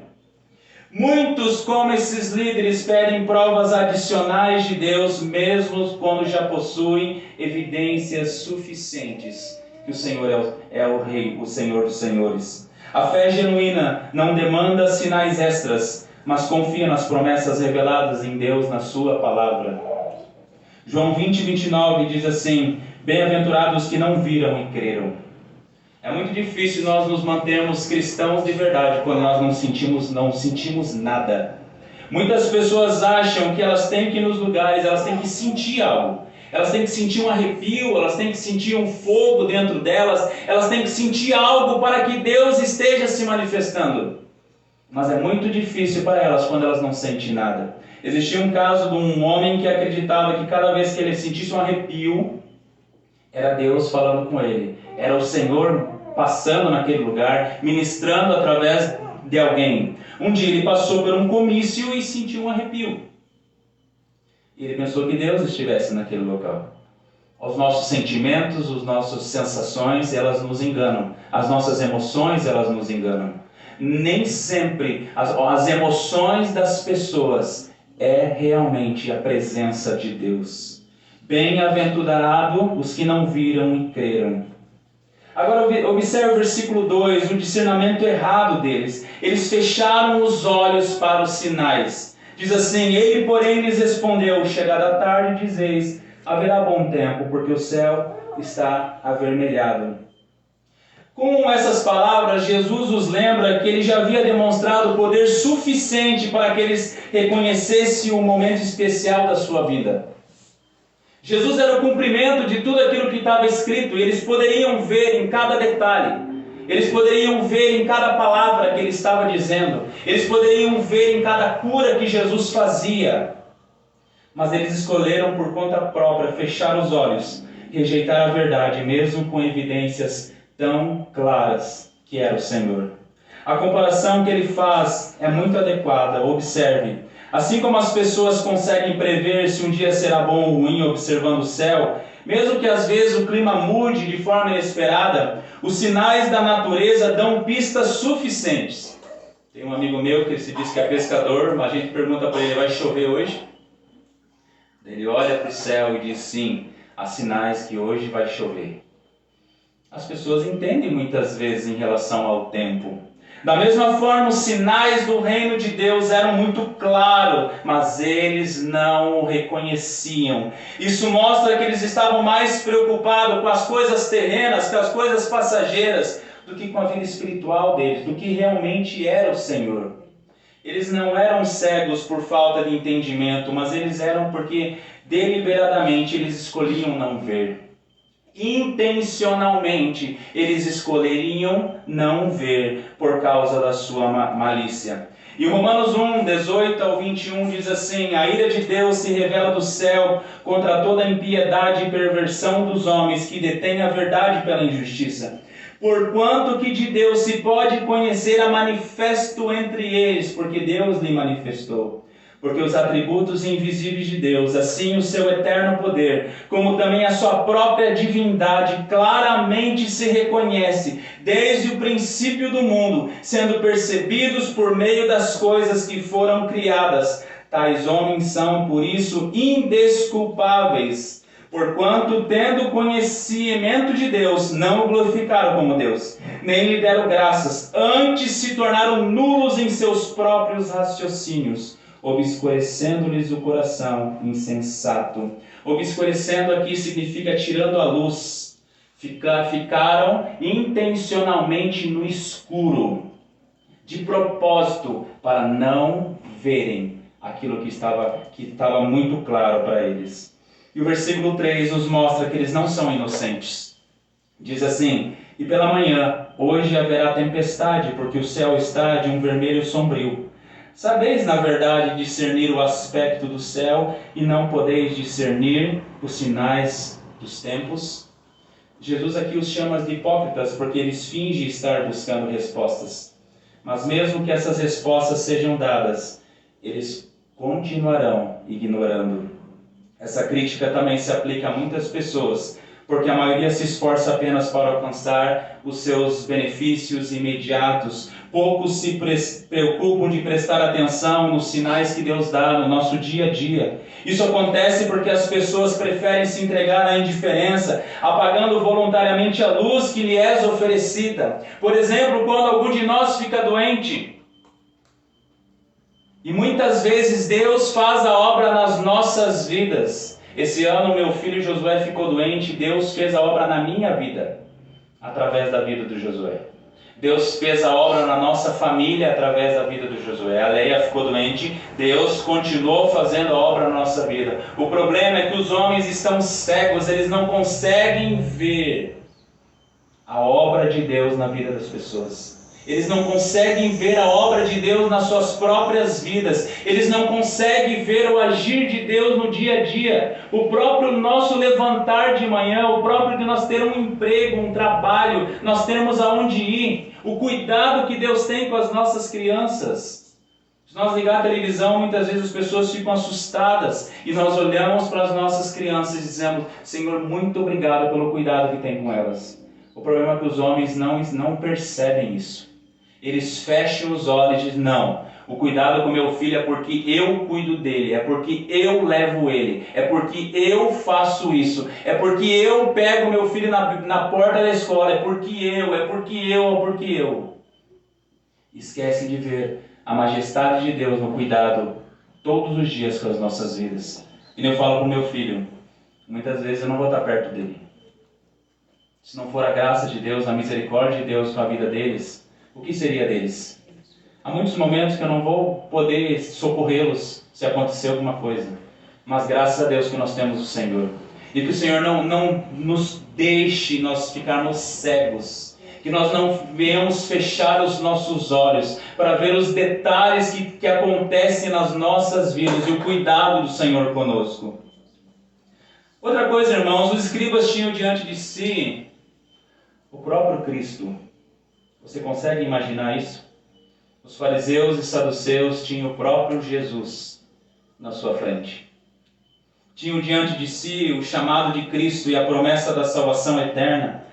Muitos, como esses líderes, pedem provas adicionais de Deus, mesmo quando já possuem evidências suficientes que o Senhor é o Rei, o Senhor dos Senhores. A fé genuína não demanda sinais extras, mas confia nas promessas reveladas em Deus, na sua palavra. João 20:29 diz assim: bem-aventurados que não viram e creram. É muito difícil nós nos mantermos cristãos de verdade quando nós não sentimos nada. Muitas pessoas acham que elas têm que ir nos lugares, elas têm que sentir algo. Elas têm que sentir um arrepio, elas têm que sentir um fogo dentro delas, elas têm que sentir algo para que Deus esteja se manifestando. Mas é muito difícil para elas quando elas não sentem nada. Existia um caso de um homem que acreditava que cada vez que ele sentisse um arrepio, era Deus falando com ele. Era o Senhor passando naquele lugar, ministrando através de alguém. Um dia ele passou por um comício e sentiu um arrepio. E ele pensou que Deus estivesse naquele local. Os nossos sentimentos, as nossas sensações, elas nos enganam. As nossas emoções, elas nos enganam. Nem sempre as emoções das pessoas é realmente a presença de Deus. Bem-aventurado os que não viram e creram. Agora observe o versículo 2, o discernimento errado deles. Eles fecharam os olhos para os sinais. Diz assim: ele, porém, lhes respondeu: chegada a tarde, dizeis, haverá bom tempo, porque o céu está avermelhado. Com essas palavras, Jesus os lembra que ele já havia demonstrado poder suficiente para que eles reconhecessem o momento especial da sua vida. Jesus era o cumprimento de tudo aquilo que estava escrito, e eles poderiam ver em cada detalhe. Eles poderiam ver em cada palavra que ele estava dizendo. Eles poderiam ver em cada cura que Jesus fazia. Mas eles escolheram por conta própria fechar os olhos, rejeitar a verdade, mesmo com evidências tão claras que era o Senhor. A comparação que ele faz é muito adequada. Observe. Assim como as pessoas conseguem prever se um dia será bom ou ruim observando o céu, mesmo que às vezes o clima mude de forma inesperada, os sinais da natureza dão pistas suficientes. Tem um amigo meu que se diz que é pescador, a gente pergunta para ele: vai chover hoje? Ele olha para o céu e diz: sim, há sinais que hoje vai chover. As pessoas entendem muitas vezes em relação ao tempo. Da mesma forma, os sinais do reino de Deus eram muito claros, mas eles não o reconheciam. Isso mostra que eles estavam mais preocupados com as coisas terrenas, com as coisas passageiras, do que com a vida espiritual deles, do que realmente era o Senhor. Eles não eram cegos por falta de entendimento, mas eles eram porque deliberadamente eles escolhiam não ver. Intencionalmente eles escolheriam não ver por causa da sua malícia. E Romanos 1, 18 ao 21 diz assim: a ira de Deus se revela do céu contra toda a impiedade e perversão dos homens que detêm a verdade pela injustiça. Porquanto que de Deus se pode conhecer a manifesto entre eles, porque Deus lhe manifestou. Porque os atributos invisíveis de Deus, assim o seu eterno poder, como também a sua própria divindade, claramente se reconhece desde o princípio do mundo, sendo percebidos por meio das coisas que foram criadas. Tais homens são, por isso, indesculpáveis, porquanto, tendo conhecimento de Deus, não o glorificaram como Deus, nem lhe deram graças, antes se tornaram nulos em seus próprios raciocínios, obscurecendo-lhes o coração insensato. Obscurecendo aqui significa tirando a luz. Ficaram intencionalmente no escuro, de propósito, para não verem aquilo que estava muito claro para eles. E o versículo 3 nos mostra que eles não são inocentes. Diz assim: e pela manhã, hoje haverá tempestade, porque o céu está de um vermelho sombrio. Sabeis, na verdade, discernir o aspecto do céu e não podeis discernir os sinais dos tempos? Jesus aqui os chama de hipócritas porque eles fingem estar buscando respostas. Mas mesmo que essas respostas sejam dadas, eles continuarão ignorando. Essa crítica também se aplica a muitas pessoas, porque a maioria se esforça apenas para alcançar os seus benefícios imediatos. Poucos se preocupam de prestar atenção nos sinais que Deus dá no nosso dia a dia. Isso acontece porque as pessoas preferem se entregar à indiferença, apagando voluntariamente a luz que lhe é oferecida. Por exemplo, quando algum de nós fica doente. E muitas vezes Deus faz a obra nas nossas vidas. Esse ano meu filho Josué ficou doente, Deus fez a obra na minha vida, através da vida do Josué. Deus fez a obra na nossa família através da vida do Josué. A Leia ficou doente, Deus continuou fazendo a obra na nossa vida. O problema é que os homens estão cegos, eles não conseguem ver a obra de Deus na vida das pessoas. Eles não conseguem ver a obra de Deus nas suas próprias vidas. Eles não conseguem ver o agir de Deus no dia a dia. O próprio nosso levantar de manhã, o próprio de nós ter um emprego, um trabalho, nós termos aonde ir. O cuidado que Deus tem com as nossas crianças. Se nós ligar a televisão, muitas vezes as pessoas ficam assustadas. E nós olhamos para as nossas crianças e dizemos: Senhor, muito obrigado pelo cuidado que tem com elas. O problema é que os homens não percebem isso. Eles fecham os olhos e dizem: não, o cuidado com meu filho é porque eu cuido dele, é porque eu levo ele, é porque eu faço isso, é porque eu pego meu filho na porta da escola, é porque eu. Esquecem de ver a majestade de Deus no cuidado todos os dias com as nossas vidas. E eu falo para o meu filho, muitas vezes eu não vou estar perto dele. Se não for a graça de Deus, a misericórdia de Deus com a vida deles, o que seria deles? Há muitos momentos que eu não vou poder socorrê-los se acontecer alguma coisa. Mas graças a Deus que nós temos o Senhor. E que o Senhor não nos deixe nós ficarmos cegos. Que nós não venhamos fechar os nossos olhos para ver os detalhes que acontecem nas nossas vidas e o cuidado do Senhor conosco. Outra coisa, irmãos, os escribas tinham diante de si o próprio Cristo. Você consegue imaginar isso? Os fariseus e saduceus tinham o próprio Jesus na sua frente. Tinham diante de si o chamado de Cristo e a promessa da salvação eterna,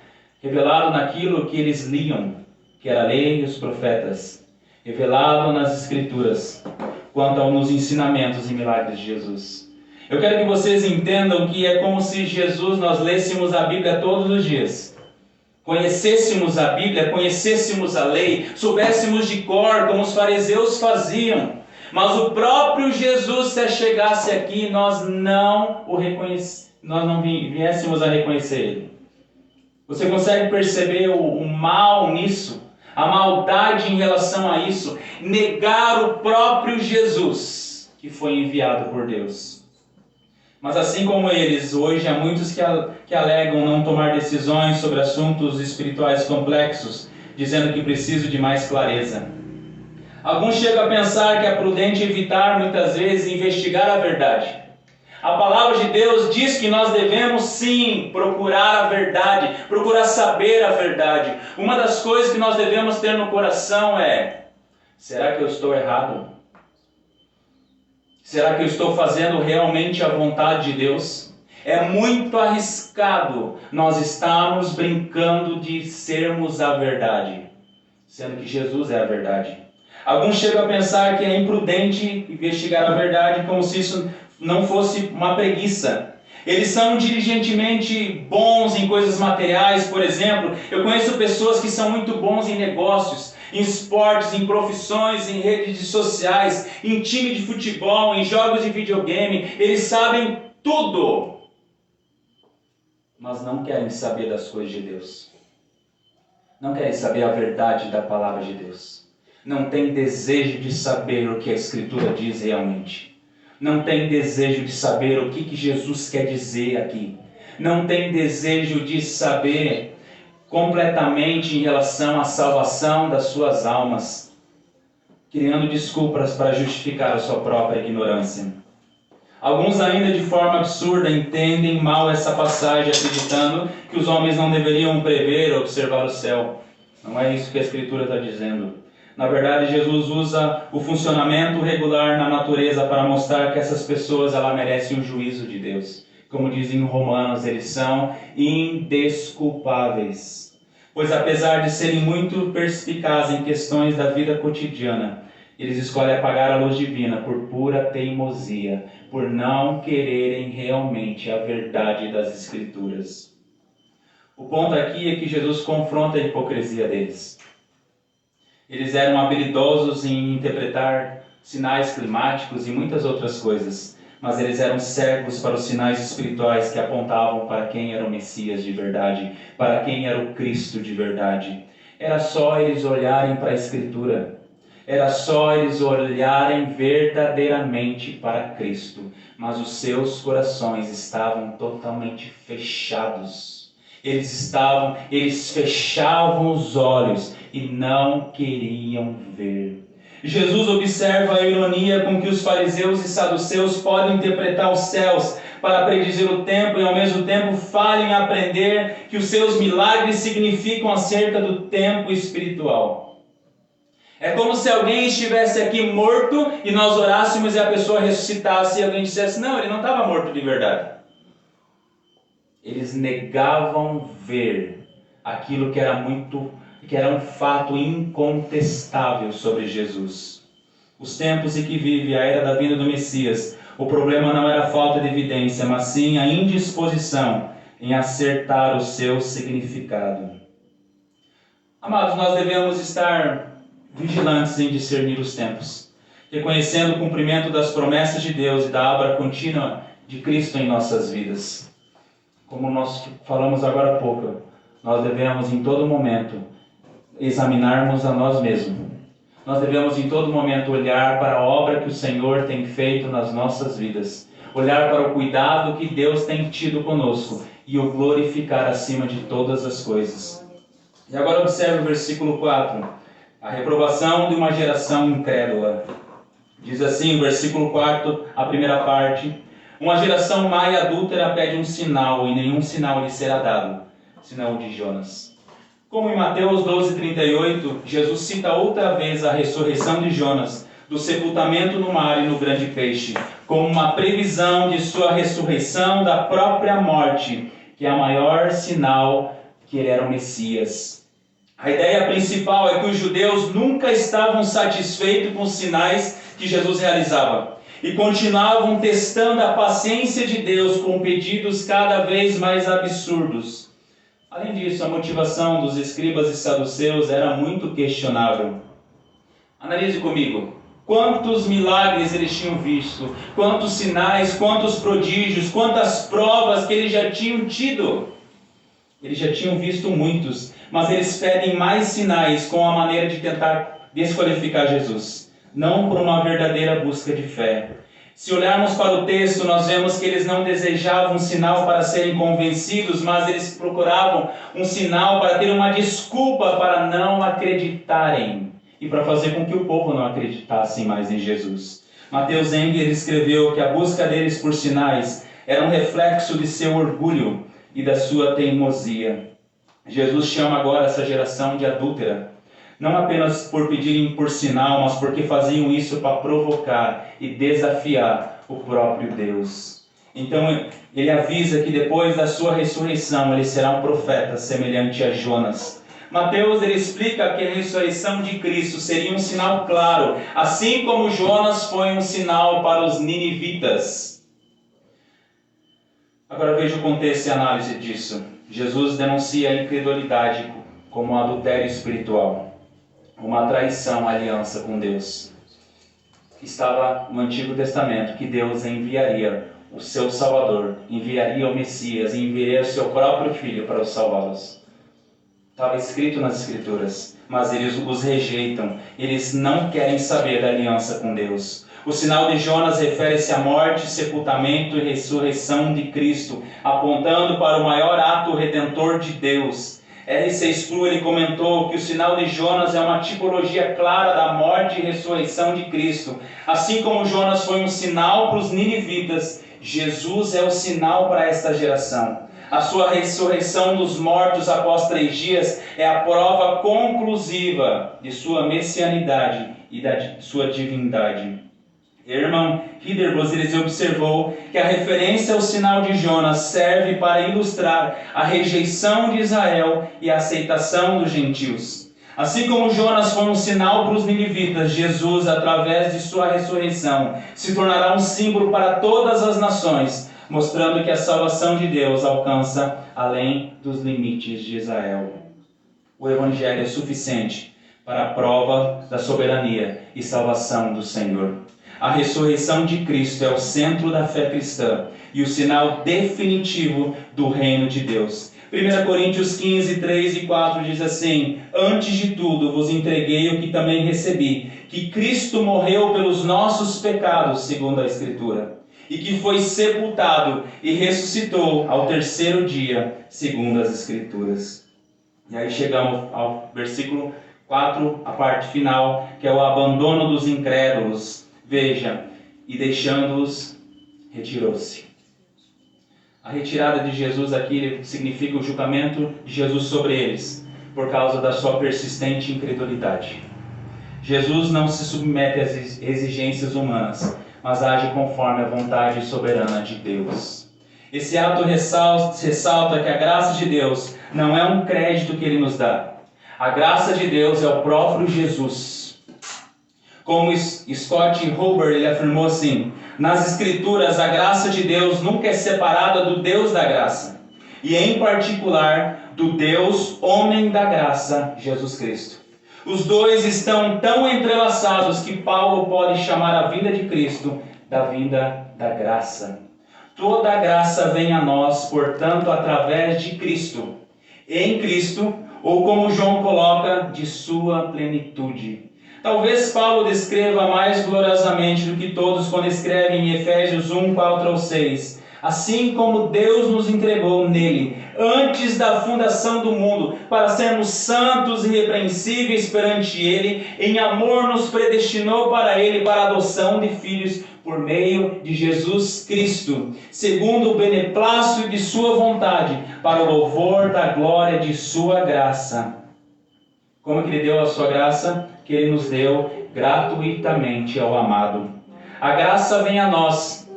revelado naquilo que eles liam, que era a lei e os profetas, revelado nas Escrituras, quanto aos ensinamentos e milagres de Jesus. Eu quero que vocês entendam que é como se Jesus, nós lêssemos a Bíblia todos os dias. Conhecêssemos a Bíblia, conhecêssemos a lei, soubéssemos de cor, como os fariseus faziam. Mas o próprio Jesus, se chegasse aqui, nós não viéssemos a reconhecer Ele. Você consegue perceber o mal nisso? A maldade em relação a isso? Negar o próprio Jesus, que foi enviado por Deus. Mas assim como eles, hoje há muitos que alegam não tomar decisões sobre assuntos espirituais complexos, dizendo que precisam de mais clareza. Alguns chegam a pensar que é prudente evitar muitas vezes investigar a verdade. A palavra de Deus diz que nós devemos sim procurar a verdade, procurar saber a verdade. Uma das coisas que nós devemos ter no coração é: será que eu estou errado? Será que eu estou fazendo realmente a vontade de Deus? É muito arriscado nós estarmos brincando de sermos a verdade, sendo que Jesus é a verdade. Alguns chegam a pensar que é imprudente investigar a verdade como se isso não fosse uma preguiça. Eles são diligentemente bons em coisas materiais, por exemplo. Eu conheço pessoas que são muito bons em negócios, em esportes, em profissões, em redes sociais, em time de futebol, em jogos de videogame. Eles sabem tudo, mas não querem saber das coisas de Deus. Não querem saber a verdade da palavra de Deus. Não têm desejo de saber o que a Escritura diz realmente. Não tem desejo de saber o que Jesus quer dizer aqui. Não tem desejo de saber completamente em relação à salvação das suas almas, criando desculpas para justificar a sua própria ignorância. Alguns ainda de forma absurda entendem mal essa passagem, acreditando que os homens não deveriam prever ou observar o céu. Não é isso que a Escritura está dizendo. Na verdade, Jesus usa o funcionamento regular na natureza para mostrar que essas pessoas merecem o juízo de Deus. Como dizem em Romanos, eles são indesculpáveis. Pois apesar de serem muito perspicazes em questões da vida cotidiana, eles escolhem apagar a luz divina por pura teimosia, por não quererem realmente a verdade das Escrituras. O ponto aqui é que Jesus confronta a hipocrisia deles. Eles eram habilidosos em interpretar sinais climáticos e muitas outras coisas, mas eles eram cegos para os sinais espirituais que apontavam para quem era o Messias de verdade, para quem era o Cristo de verdade. Era só eles olharem para a Escritura. Era só eles olharem verdadeiramente para Cristo. Mas os seus corações estavam totalmente fechados. Eles fechavam os olhos e não queriam ver. Jesus observa a ironia com que os fariseus e saduceus podem interpretar os céus para predizer o tempo e ao mesmo tempo falham em aprender que os seus milagres significam acerca do tempo espiritual. É como se alguém estivesse aqui morto e nós orássemos e a pessoa ressuscitasse e alguém dissesse, não, ele não estava morto de verdade. Eles negavam ver aquilo que era um fato incontestável sobre Jesus. Os tempos em que vive a era da vinda do Messias, o problema não era a falta de evidência, mas sim a indisposição em acertar o seu significado. Amados, nós devemos estar vigilantes em discernir os tempos, reconhecendo o cumprimento das promessas de Deus e da obra contínua de Cristo em nossas vidas. Como nós falamos agora há pouco, nós devemos em todo momento examinarmos a nós mesmos. Nós devemos em todo momento olhar para a obra que o Senhor tem feito nas nossas vidas, olhar para o cuidado que Deus tem tido conosco e o glorificar acima de todas as coisas. E agora observe o versículo 4, a reprovação de uma geração incrédula. Diz assim, o versículo 4, a primeira parte, uma geração má e adúltera pede um sinal, e nenhum sinal lhe será dado, senão o de Jonas. Como em Mateus 12:38, Jesus cita outra vez a ressurreição de Jonas, do sepultamento no mar e no grande peixe, como uma previsão de sua ressurreição da própria morte, que é a maior sinal que ele era o Messias. A ideia principal é que os judeus nunca estavam satisfeitos com os sinais que Jesus realizava e continuavam testando a paciência de Deus com pedidos cada vez mais absurdos. Além disso, a motivação dos escribas e saduceus era muito questionável. Analise comigo. Quantos milagres eles tinham visto, quantos sinais, quantos prodígios, quantas provas que eles já tinham tido. Eles já tinham visto muitos, mas eles pedem mais sinais com a maneira de tentar desqualificar Jesus, não por uma verdadeira busca de fé. Se olharmos para o texto, nós vemos que eles não desejavam um sinal para serem convencidos, mas eles procuravam um sinal para ter uma desculpa para não acreditarem e para fazer com que o povo não acreditasse mais em Jesus. Mateus Engler escreveu que a busca deles por sinais era um reflexo de seu orgulho e da sua teimosia. Jesus chama agora essa geração de adúltera, não apenas por pedirem por sinal, mas porque faziam isso para provocar e desafiar o próprio Deus. Então ele avisa que depois da sua ressurreição ele será um profeta semelhante a Jonas. Mateus ele explica que a ressurreição de Cristo seria um sinal claro, assim como Jonas foi um sinal para os ninivitas. Agora veja o contexto e a análise disso. Jesus denuncia a incredulidade como um adultério espiritual, uma traição à aliança com Deus. Estava no Antigo Testamento que Deus enviaria o seu Salvador, enviaria o Messias, enviaria o seu próprio Filho para os salvá-los. Estava escrito nas Escrituras, mas eles os rejeitam, eles não querem saber da aliança com Deus. O sinal de Jonas refere-se à morte, sepultamento e ressurreição de Cristo, apontando para o maior ato redentor de Deus. R.C. Sproul ele comentou que o sinal de Jonas é uma tipologia clara da morte e ressurreição de Cristo. Assim como Jonas foi um sinal para os ninivitas, Jesus é o sinal para esta geração. A sua ressurreição dos mortos após 3 dias é a prova conclusiva de sua messianidade e da sua divindade. Hermann Ridderbos ele observou que a referência ao sinal de Jonas serve para ilustrar a rejeição de Israel e a aceitação dos gentios. Assim como Jonas foi um sinal para os ninivitas, Jesus, através de sua ressurreição, se tornará um símbolo para todas as nações, mostrando que a salvação de Deus alcança além dos limites de Israel. O Evangelho é suficiente para a prova da soberania e salvação do Senhor. A ressurreição de Cristo é o centro da fé cristã e o sinal definitivo do reino de Deus. 1 Coríntios 15, 3 e 4 diz assim: antes de tudo vos entreguei o que também recebi, que Cristo morreu pelos nossos pecados, segundo a Escritura, e que foi sepultado e ressuscitou ao terceiro dia, segundo as Escrituras. E aí chegamos ao versículo 4, a parte final, que é o abandono dos incrédulos. Veja, e deixando-os, retirou-se. A retirada de Jesus aqui significa o julgamento de Jesus sobre eles, por causa da sua persistente incredulidade. Jesus não se submete às exigências humanas, mas age conforme a vontade soberana de Deus. Esse ato ressalta que a graça de Deus não é um crédito que Ele nos dá. A graça de Deus é o próprio Jesus. Como Scott Huber ele afirmou assim: nas Escrituras, a graça de Deus nunca é separada do Deus da graça, e em particular do Deus homem da graça, Jesus Cristo. Os dois estão tão entrelaçados que Paulo pode chamar a vinda de Cristo da vinda da graça. Toda a graça vem a nós, portanto, através de Cristo, em Cristo, ou como João coloca, de sua plenitude. Talvez Paulo descreva mais gloriosamente do que todos quando escreve em Efésios 1, 4 ao 6. Assim como Deus nos entregou nele, antes da fundação do mundo, para sermos santos e irrepreensíveis perante ele, em amor nos predestinou para ele, para a adoção de filhos, por meio de Jesus Cristo, segundo o beneplácito de sua vontade, para o louvor da glória de sua graça. Como que Ele deu a sua graça? Que Ele nos deu gratuitamente ao amado. A graça vem a nós,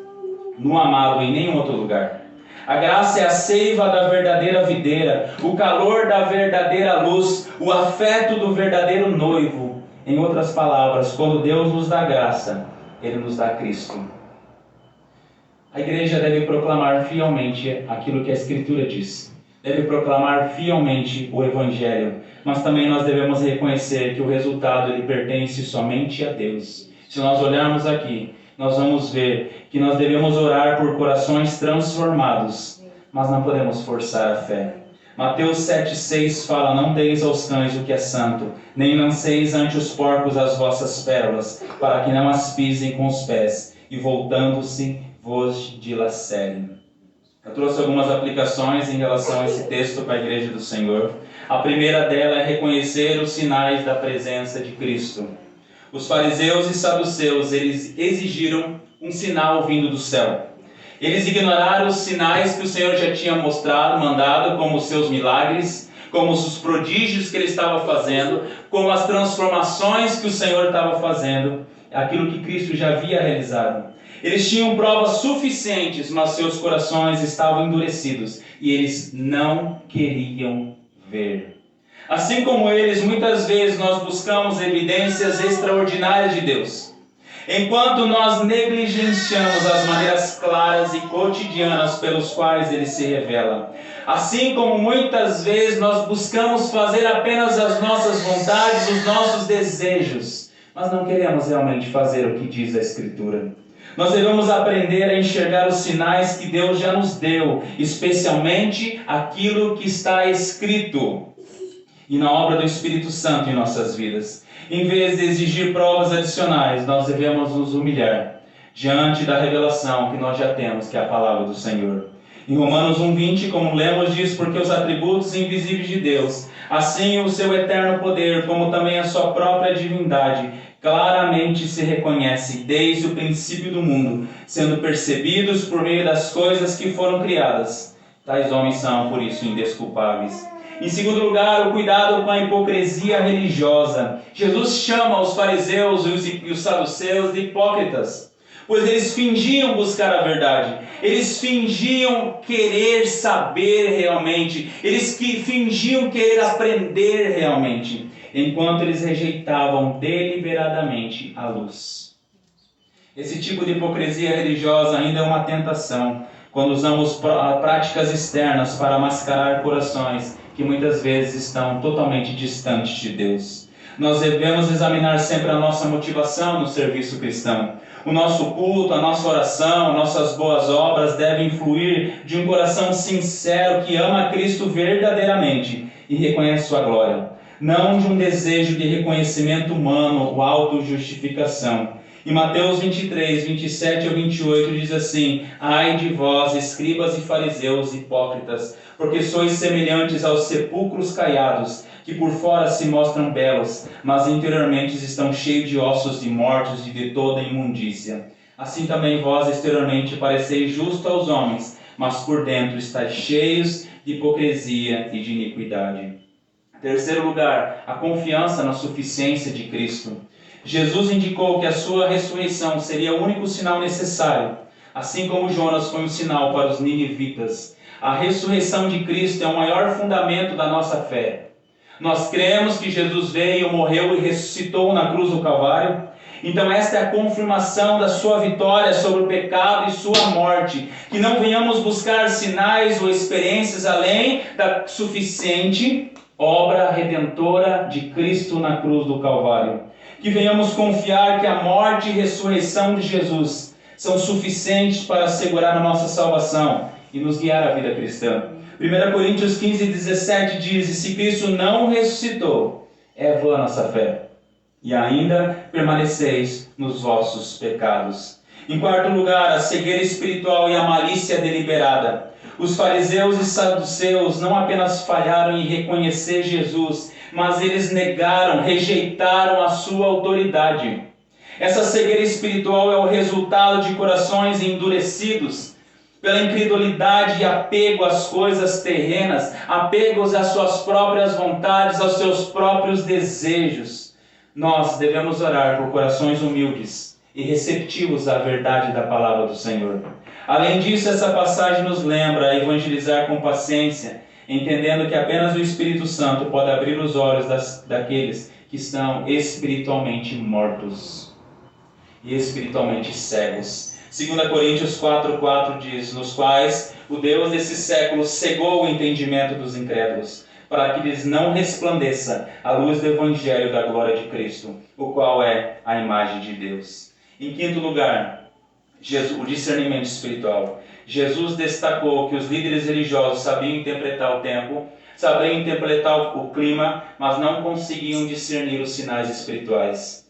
no amado, em nenhum outro lugar. A graça é a seiva da verdadeira videira, o calor da verdadeira luz, o afeto do verdadeiro noivo. Em outras palavras, quando Deus nos dá graça, Ele nos dá Cristo. A igreja deve proclamar fielmente aquilo que a Escritura diz. Deve proclamar fielmente o Evangelho, mas também nós devemos reconhecer que o resultado ele pertence somente a Deus. Se nós olharmos aqui, nós vamos ver que nós devemos orar por corações transformados, mas não podemos forçar a fé. Mateus 7,6 fala: não deis aos cães o que é santo, nem lanceis ante os porcos as vossas pérolas, para que não as pisem com os pés, e voltando-se vos dilacerem. Eu trouxe algumas aplicações em relação a esse texto para a Igreja do Senhor. A primeira dela é reconhecer os sinais da presença de Cristo. Os fariseus e saduceus, eles exigiram um sinal vindo do céu. Eles ignoraram os sinais que o Senhor já tinha mostrado, mandado, como os seus milagres, como os prodígios que Ele estava fazendo, como as transformações que o Senhor estava fazendo, aquilo que Cristo já havia realizado. Eles tinham provas suficientes, mas seus corações estavam endurecidos e eles não queriam ver. Assim como eles, muitas vezes nós buscamos evidências extraordinárias de Deus. Enquanto nós negligenciamos as maneiras claras e cotidianas pelos quais Ele se revela. Assim como muitas vezes nós buscamos fazer apenas as nossas vontades, os nossos desejos, mas não queremos realmente fazer o que diz a Escritura. Nós devemos aprender a enxergar os sinais que Deus já nos deu, especialmente aquilo que está escrito e na obra do Espírito Santo em nossas vidas. Em vez de exigir provas adicionais, nós devemos nos humilhar diante da revelação que nós já temos, que é a palavra do Senhor. Em Romanos 1,20, como lemos, diz: porque os atributos invisíveis de Deus, assim o seu eterno poder, como também a sua própria divindade, claramente se reconhece desde o princípio do mundo, sendo percebidos por meio das coisas que foram criadas. Tais homens são, por isso, indesculpáveis. Em segundo lugar, o cuidado com a hipocrisia religiosa. Jesus chama os fariseus e os saduceus de hipócritas, pois eles fingiam buscar a verdade, eles fingiam querer saber realmente, eles fingiam querer aprender realmente, enquanto eles rejeitavam deliberadamente a luz. Esse tipo de hipocrisia religiosa ainda é uma tentação, quando usamos práticas externas para mascarar corações que muitas vezes estão totalmente distantes de Deus. Nós devemos examinar sempre a nossa motivação no serviço cristão. O nosso culto, a nossa oração, nossas boas obras devem fluir de um coração sincero que ama a Cristo verdadeiramente e reconhece sua glória. Não de um desejo de reconhecimento humano ou autojustificação. Em Mateus 23, 27 ao 28 diz assim: Ai de vós, escribas e fariseus hipócritas, porque sois semelhantes aos sepulcros caiados, que por fora se mostram belos, mas interiormente estão cheios de ossos de mortos e de toda imundícia. Assim também vós exteriormente pareceis justos aos homens, mas por dentro estáis cheios de hipocrisia e de iniquidade. Terceiro lugar, a confiança na suficiência de Cristo. Jesus indicou que a sua ressurreição seria o único sinal necessário, assim como Jonas foi um sinal para os ninivitas. A ressurreição de Cristo é o maior fundamento da nossa fé. Nós cremos que Jesus veio, morreu e ressuscitou na cruz do Calvário. Então esta é a confirmação da sua vitória sobre o pecado e sua morte. Que não venhamos buscar sinais ou experiências além da suficiente obra redentora de Cristo na cruz do Calvário. Que venhamos confiar que a morte e ressurreição de Jesus são suficientes para assegurar a nossa salvação e nos guiar à vida cristã. 1 Coríntios 15, 17 diz: E se Cristo não ressuscitou, é vã a nossa fé, e ainda permaneceis nos vossos pecados. Em quarto lugar, a cegueira espiritual e a malícia deliberada. Os fariseus e saduceus não apenas falharam em reconhecer Jesus, mas eles negaram, rejeitaram a sua autoridade. Essa cegueira espiritual é o resultado de corações endurecidos pela incredulidade e apego às coisas terrenas, apegos às suas próprias vontades, aos seus próprios desejos. Nós devemos orar por corações humildes e receptivos à verdade da palavra do Senhor. Além disso, essa passagem nos lembra a evangelizar com paciência, entendendo que apenas o Espírito Santo pode abrir os olhos daqueles que estão espiritualmente mortos e espiritualmente cegos. 2 Coríntios 4,4 diz: Nos quais o Deus desse século cegou o entendimento dos incrédulos, para que lhes não resplandeça a luz do Evangelho da glória de Cristo, o qual é a imagem de Deus. Em quinto lugar, o discernimento espiritual. Jesus destacou que os líderes religiosos sabiam interpretar o tempo, sabiam interpretar o clima, mas não conseguiam discernir os sinais espirituais.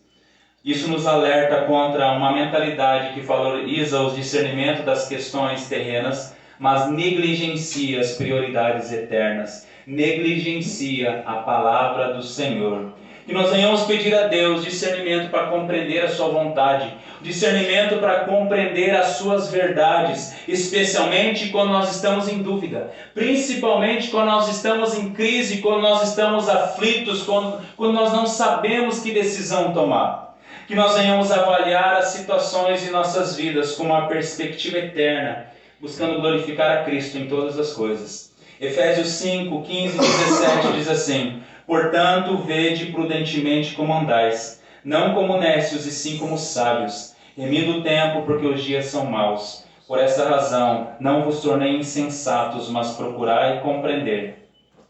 Isso nos alerta contra uma mentalidade que valoriza o discernimento das questões terrenas, mas negligencia as prioridades eternas, negligencia a palavra do Senhor. Que nós venhamos pedir a Deus discernimento para compreender a sua vontade, discernimento para compreender as suas verdades, especialmente quando nós estamos em dúvida, principalmente quando nós estamos em crise, quando nós estamos aflitos, quando nós não sabemos que decisão tomar. Que nós venhamos avaliar as situações em nossas vidas com uma perspectiva eterna, buscando glorificar a Cristo em todas as coisas. Efésios 5, 15 e 17 diz assim: Portanto, vede prudentemente como andais, não como necios e sim como sábios, remindo o tempo, porque os dias são maus. Por essa razão, não vos tornei insensatos, mas procurai compreender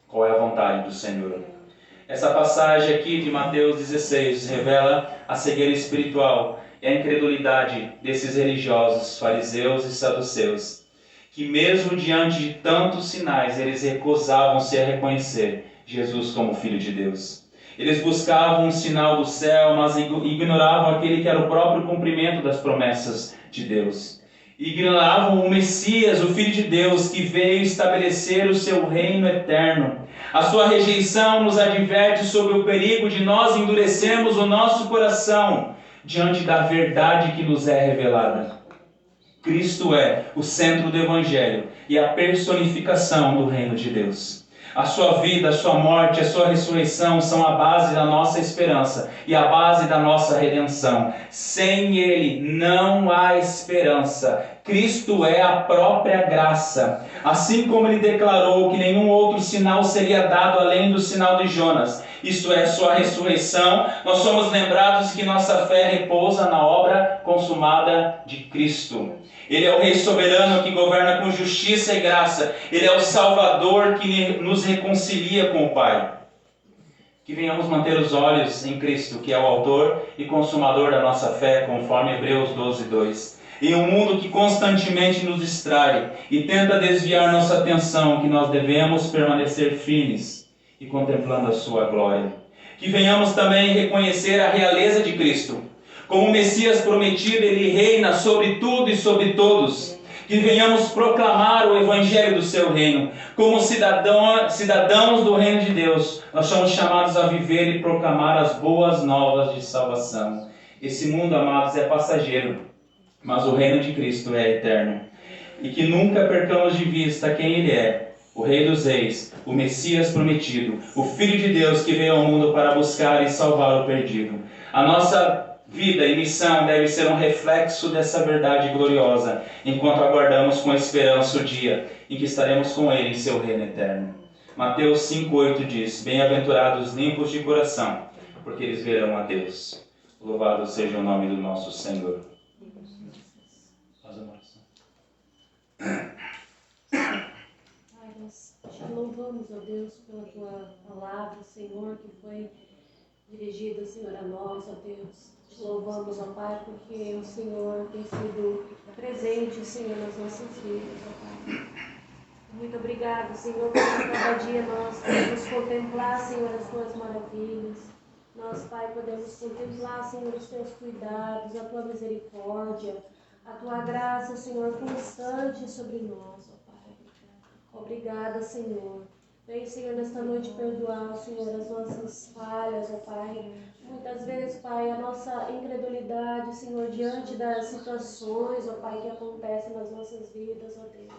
qual é a vontade do Senhor. Essa passagem aqui de Mateus 16 revela a cegueira espiritual e a incredulidade desses religiosos, fariseus e saduceus, que mesmo diante de tantos sinais, eles recusavam-se a reconhecer Jesus como Filho de Deus. Eles buscavam um sinal do céu, mas ignoravam aquele que era o próprio cumprimento das promessas de Deus. Ignoravam o Messias, o Filho de Deus, que veio estabelecer o seu reino eterno. A sua rejeição nos adverte sobre o perigo de nós endurecermos o nosso coração diante da verdade que nos é revelada. Cristo é o centro do Evangelho e a personificação do reino de Deus. A sua vida, a sua morte, a sua ressurreição são a base da nossa esperança e a base da nossa redenção. Sem Ele não há esperança. Cristo é a própria graça. Assim como Ele declarou que nenhum outro sinal seria dado além do sinal de Jonas, isto é, sua ressurreição, nós somos lembrados que nossa fé repousa na obra consumada de Cristo. Ele é o Rei soberano que governa com justiça e graça. Ele é o Salvador que nos reconcilia com o Pai. Que venhamos manter os olhos em Cristo, que é o autor e consumador da nossa fé, conforme Hebreus 12:2. Em um mundo que constantemente nos distrai e tenta desviar nossa atenção, que nós devemos permanecer firmes e contemplando a sua glória. Que venhamos também reconhecer a realeza de Cristo. Como Messias prometido, Ele reina sobre tudo e sobre todos. Que venhamos proclamar o Evangelho do seu reino. Como cidadãos do reino de Deus, nós somos chamados a viver e proclamar as boas novas de salvação. Esse mundo, amados, é passageiro, mas o reino de Cristo é eterno. E que nunca percamos de vista quem Ele é, o Rei dos Reis, o Messias prometido, o Filho de Deus que veio ao mundo para buscar e salvar o perdido. A nossa vida e missão deve ser um reflexo dessa verdade gloriosa, enquanto aguardamos com esperança o dia em que estaremos com Ele em seu reino eterno. Mateus 5:8 diz: Bem-aventurados os limpos de coração, porque eles verão a Deus. Louvado seja o nome do nosso Senhor. Faz uma oração. Pai, nós te louvamos, ó Deus, pela tua palavra, Senhor, que foi dirigida, Senhor, a nós, ó Deus. Te louvamos, ó Pai, porque o Senhor tem sido presente, Senhor, nas nossas vidas, ó Pai. Muito obrigado, Senhor, porque cada dia nós podemos contemplar, Senhor, as tuas maravilhas. Nós, Pai, podemos contemplar, Senhor, os teus cuidados, a tua misericórdia, a tua graça, Senhor, constante sobre nós, ó Pai. Obrigada, Senhor. Vem, Senhor, nesta noite perdoar, Senhor, as nossas falhas, ó Pai. Muitas vezes, Pai, a nossa incredulidade, Senhor, diante das situações, ó Pai, que acontecem nas nossas vidas, ó Deus.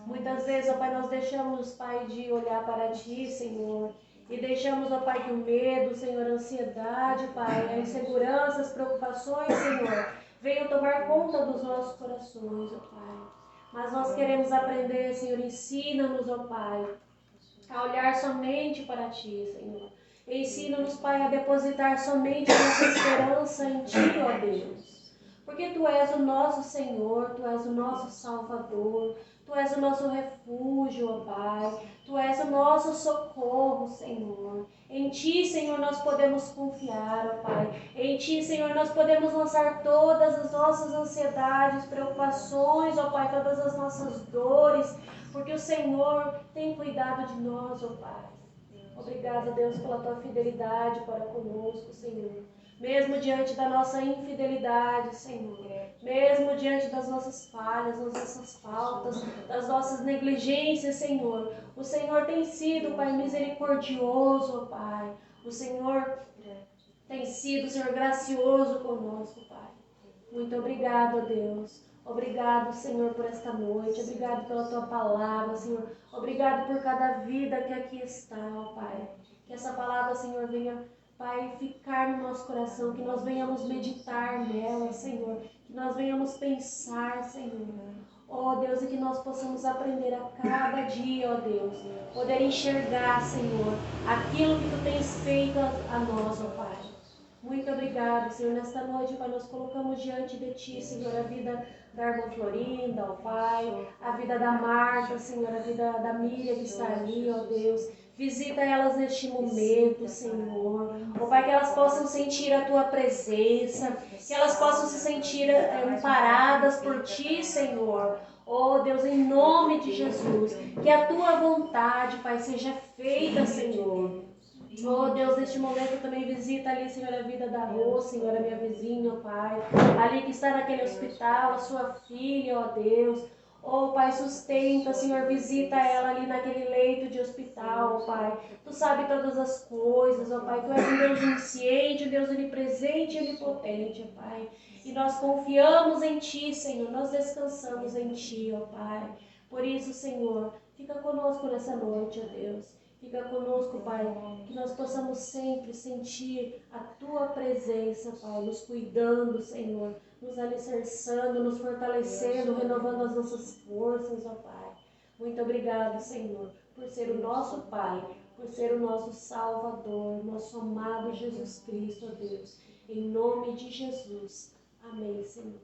Muitas vezes, ó Pai, nós deixamos, Pai, de olhar para Ti, Senhor. E deixamos, ó Pai, que o medo, Senhor, a ansiedade, Pai, a insegurança, as preocupações, Senhor, venham tomar conta dos nossos corações, ó Pai. Mas nós queremos aprender, Senhor, ensina-nos, ó Pai, a olhar somente para Ti, Senhor. Ensina-nos, Pai, a depositar somente a nossa esperança em Ti, ó Deus. Porque Tu és o nosso Senhor, Tu és o nosso Salvador, Tu és o nosso refúgio, ó Pai. Tu és o nosso socorro, Senhor. Em Ti, Senhor, nós podemos confiar, ó Pai. Em Ti, Senhor, nós podemos lançar todas as nossas ansiedades, preocupações, ó Pai, todas as nossas dores, porque o Senhor tem cuidado de nós, ó Pai. Obrigada, Deus, pela Tua fidelidade para conosco, Senhor. Mesmo diante da nossa infidelidade, Senhor. Mesmo diante das nossas falhas, das nossas faltas, das nossas negligências, Senhor. O Senhor tem sido, Pai, misericordioso, ó Pai. O Senhor tem sido, Senhor, gracioso conosco, Pai. Muito obrigado, ó Deus. Obrigado, Senhor, por esta noite. Obrigado pela Tua palavra, Senhor. Obrigado por cada vida que aqui está, ó Pai. Que essa palavra, Senhor, venha, Pai, ficar no nosso coração. Que nós venhamos meditar nela, Senhor. Que nós venhamos pensar, Senhor. Ó Deus, e que nós possamos aprender a cada dia, ó Deus. Poder enxergar, Senhor, aquilo que Tu tens feito a nós, ó Pai. Muito obrigado, Senhor. Nesta noite, Pai, nós colocamos diante de Ti, Senhor, a vida da irmã Florinda, ó Pai, a vida da Marta, Senhor, a vida da Miriam que está ali, ó Deus. Visita elas neste momento, Senhor. Ó Pai, que elas possam sentir a Tua presença, que elas possam se sentir amparadas por Ti, Senhor. Ó Deus, em nome de Jesus, que a Tua vontade, Pai, seja feita, Senhor. Oh Deus, neste momento também visita ali, Senhor, a vida da Rô, Senhor, a minha vizinha, ó Pai. Ali que está naquele hospital, a sua filha, ó Deus. Oh Pai, sustenta, Senhor, visita ela ali naquele leito de hospital, ó Pai. Tu sabe todas as coisas, ó Pai. Tu és um Deus onisciente, um Deus onipresente e onipotente, ó Pai. E nós confiamos em Ti, Senhor, nós descansamos em Ti, ó Pai. Por isso, Senhor, fica conosco nessa noite, ó Deus. Fica conosco, Pai, que nós possamos sempre sentir a Tua presença, Pai, nos cuidando, Senhor, nos alicerçando, nos fortalecendo, renovando as nossas forças, ó Pai. Muito obrigado, Senhor, por ser o nosso Pai, por ser o nosso Salvador, nosso amado Jesus Cristo, ó Deus. Em nome de Jesus. Amém, Senhor.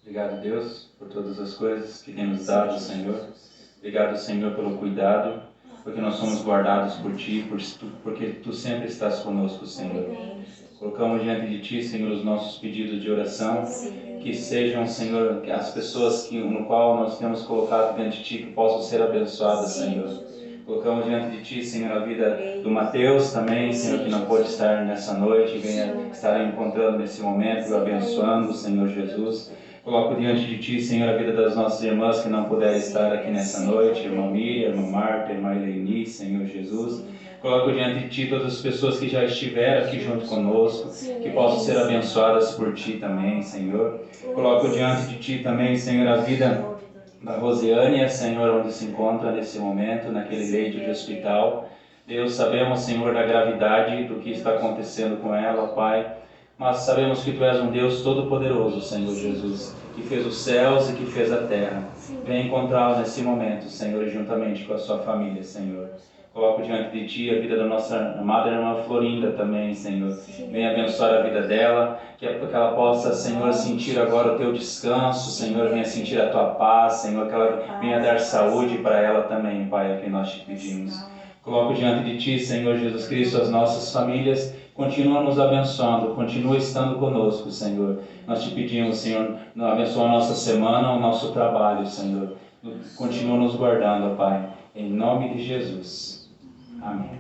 Obrigado, Deus, por todas as coisas que tem nos dado, Senhor. Obrigado, Senhor, pelo cuidado. porque nós somos guardados por Ti, porque Tu sempre estás conosco, Senhor. Colocamos diante de Ti, Senhor, os nossos pedidos de oração, que sejam, Senhor, as pessoas no qual nós temos colocado diante de Ti, que possam ser abençoadas, Senhor. Colocamos diante de Ti, Senhor, a vida do Mateus também, Senhor, que não pôde estar nessa noite, venha estar encontrando nesse momento e o abençoando, Senhor Jesus. Coloco diante de Ti, Senhor, a vida das nossas irmãs que não puderam estar aqui nessa noite, irmã Miriam, irmã Marta, irmã Eleni, Senhor Jesus. Coloco diante de Ti todas as pessoas que já estiveram aqui junto conosco, que possam ser abençoadas por Ti também, Senhor. Coloco diante de Ti também, Senhor, a vida da Rosiane, Senhor, onde se encontra nesse momento, naquele leito de hospital. Deus, sabemos, Senhor, da gravidade do que está acontecendo com ela, Pai, mas sabemos que Tu és um Deus todo-poderoso, Senhor Jesus, que fez os céus e que fez a terra. Venha encontrá-la nesse momento, Senhor, juntamente com a sua família, Senhor. Coloco diante de Ti a vida da nossa amada irmã Florinda também, Senhor. Venha abençoar a vida dela, que ela possa, Senhor, sentir agora o Teu descanso, Senhor, venha sentir a Tua paz, Senhor, que ela venha dar saúde para ela também, Pai, é o que nós Te pedimos. Coloco diante de Ti, Senhor Jesus Cristo, as nossas famílias, continua nos abençoando, continua estando conosco, Senhor. Nós Te pedimos, Senhor, abençoa a nossa semana, o nosso trabalho, Senhor. Continua nos guardando, Pai, em nome de Jesus. Amém.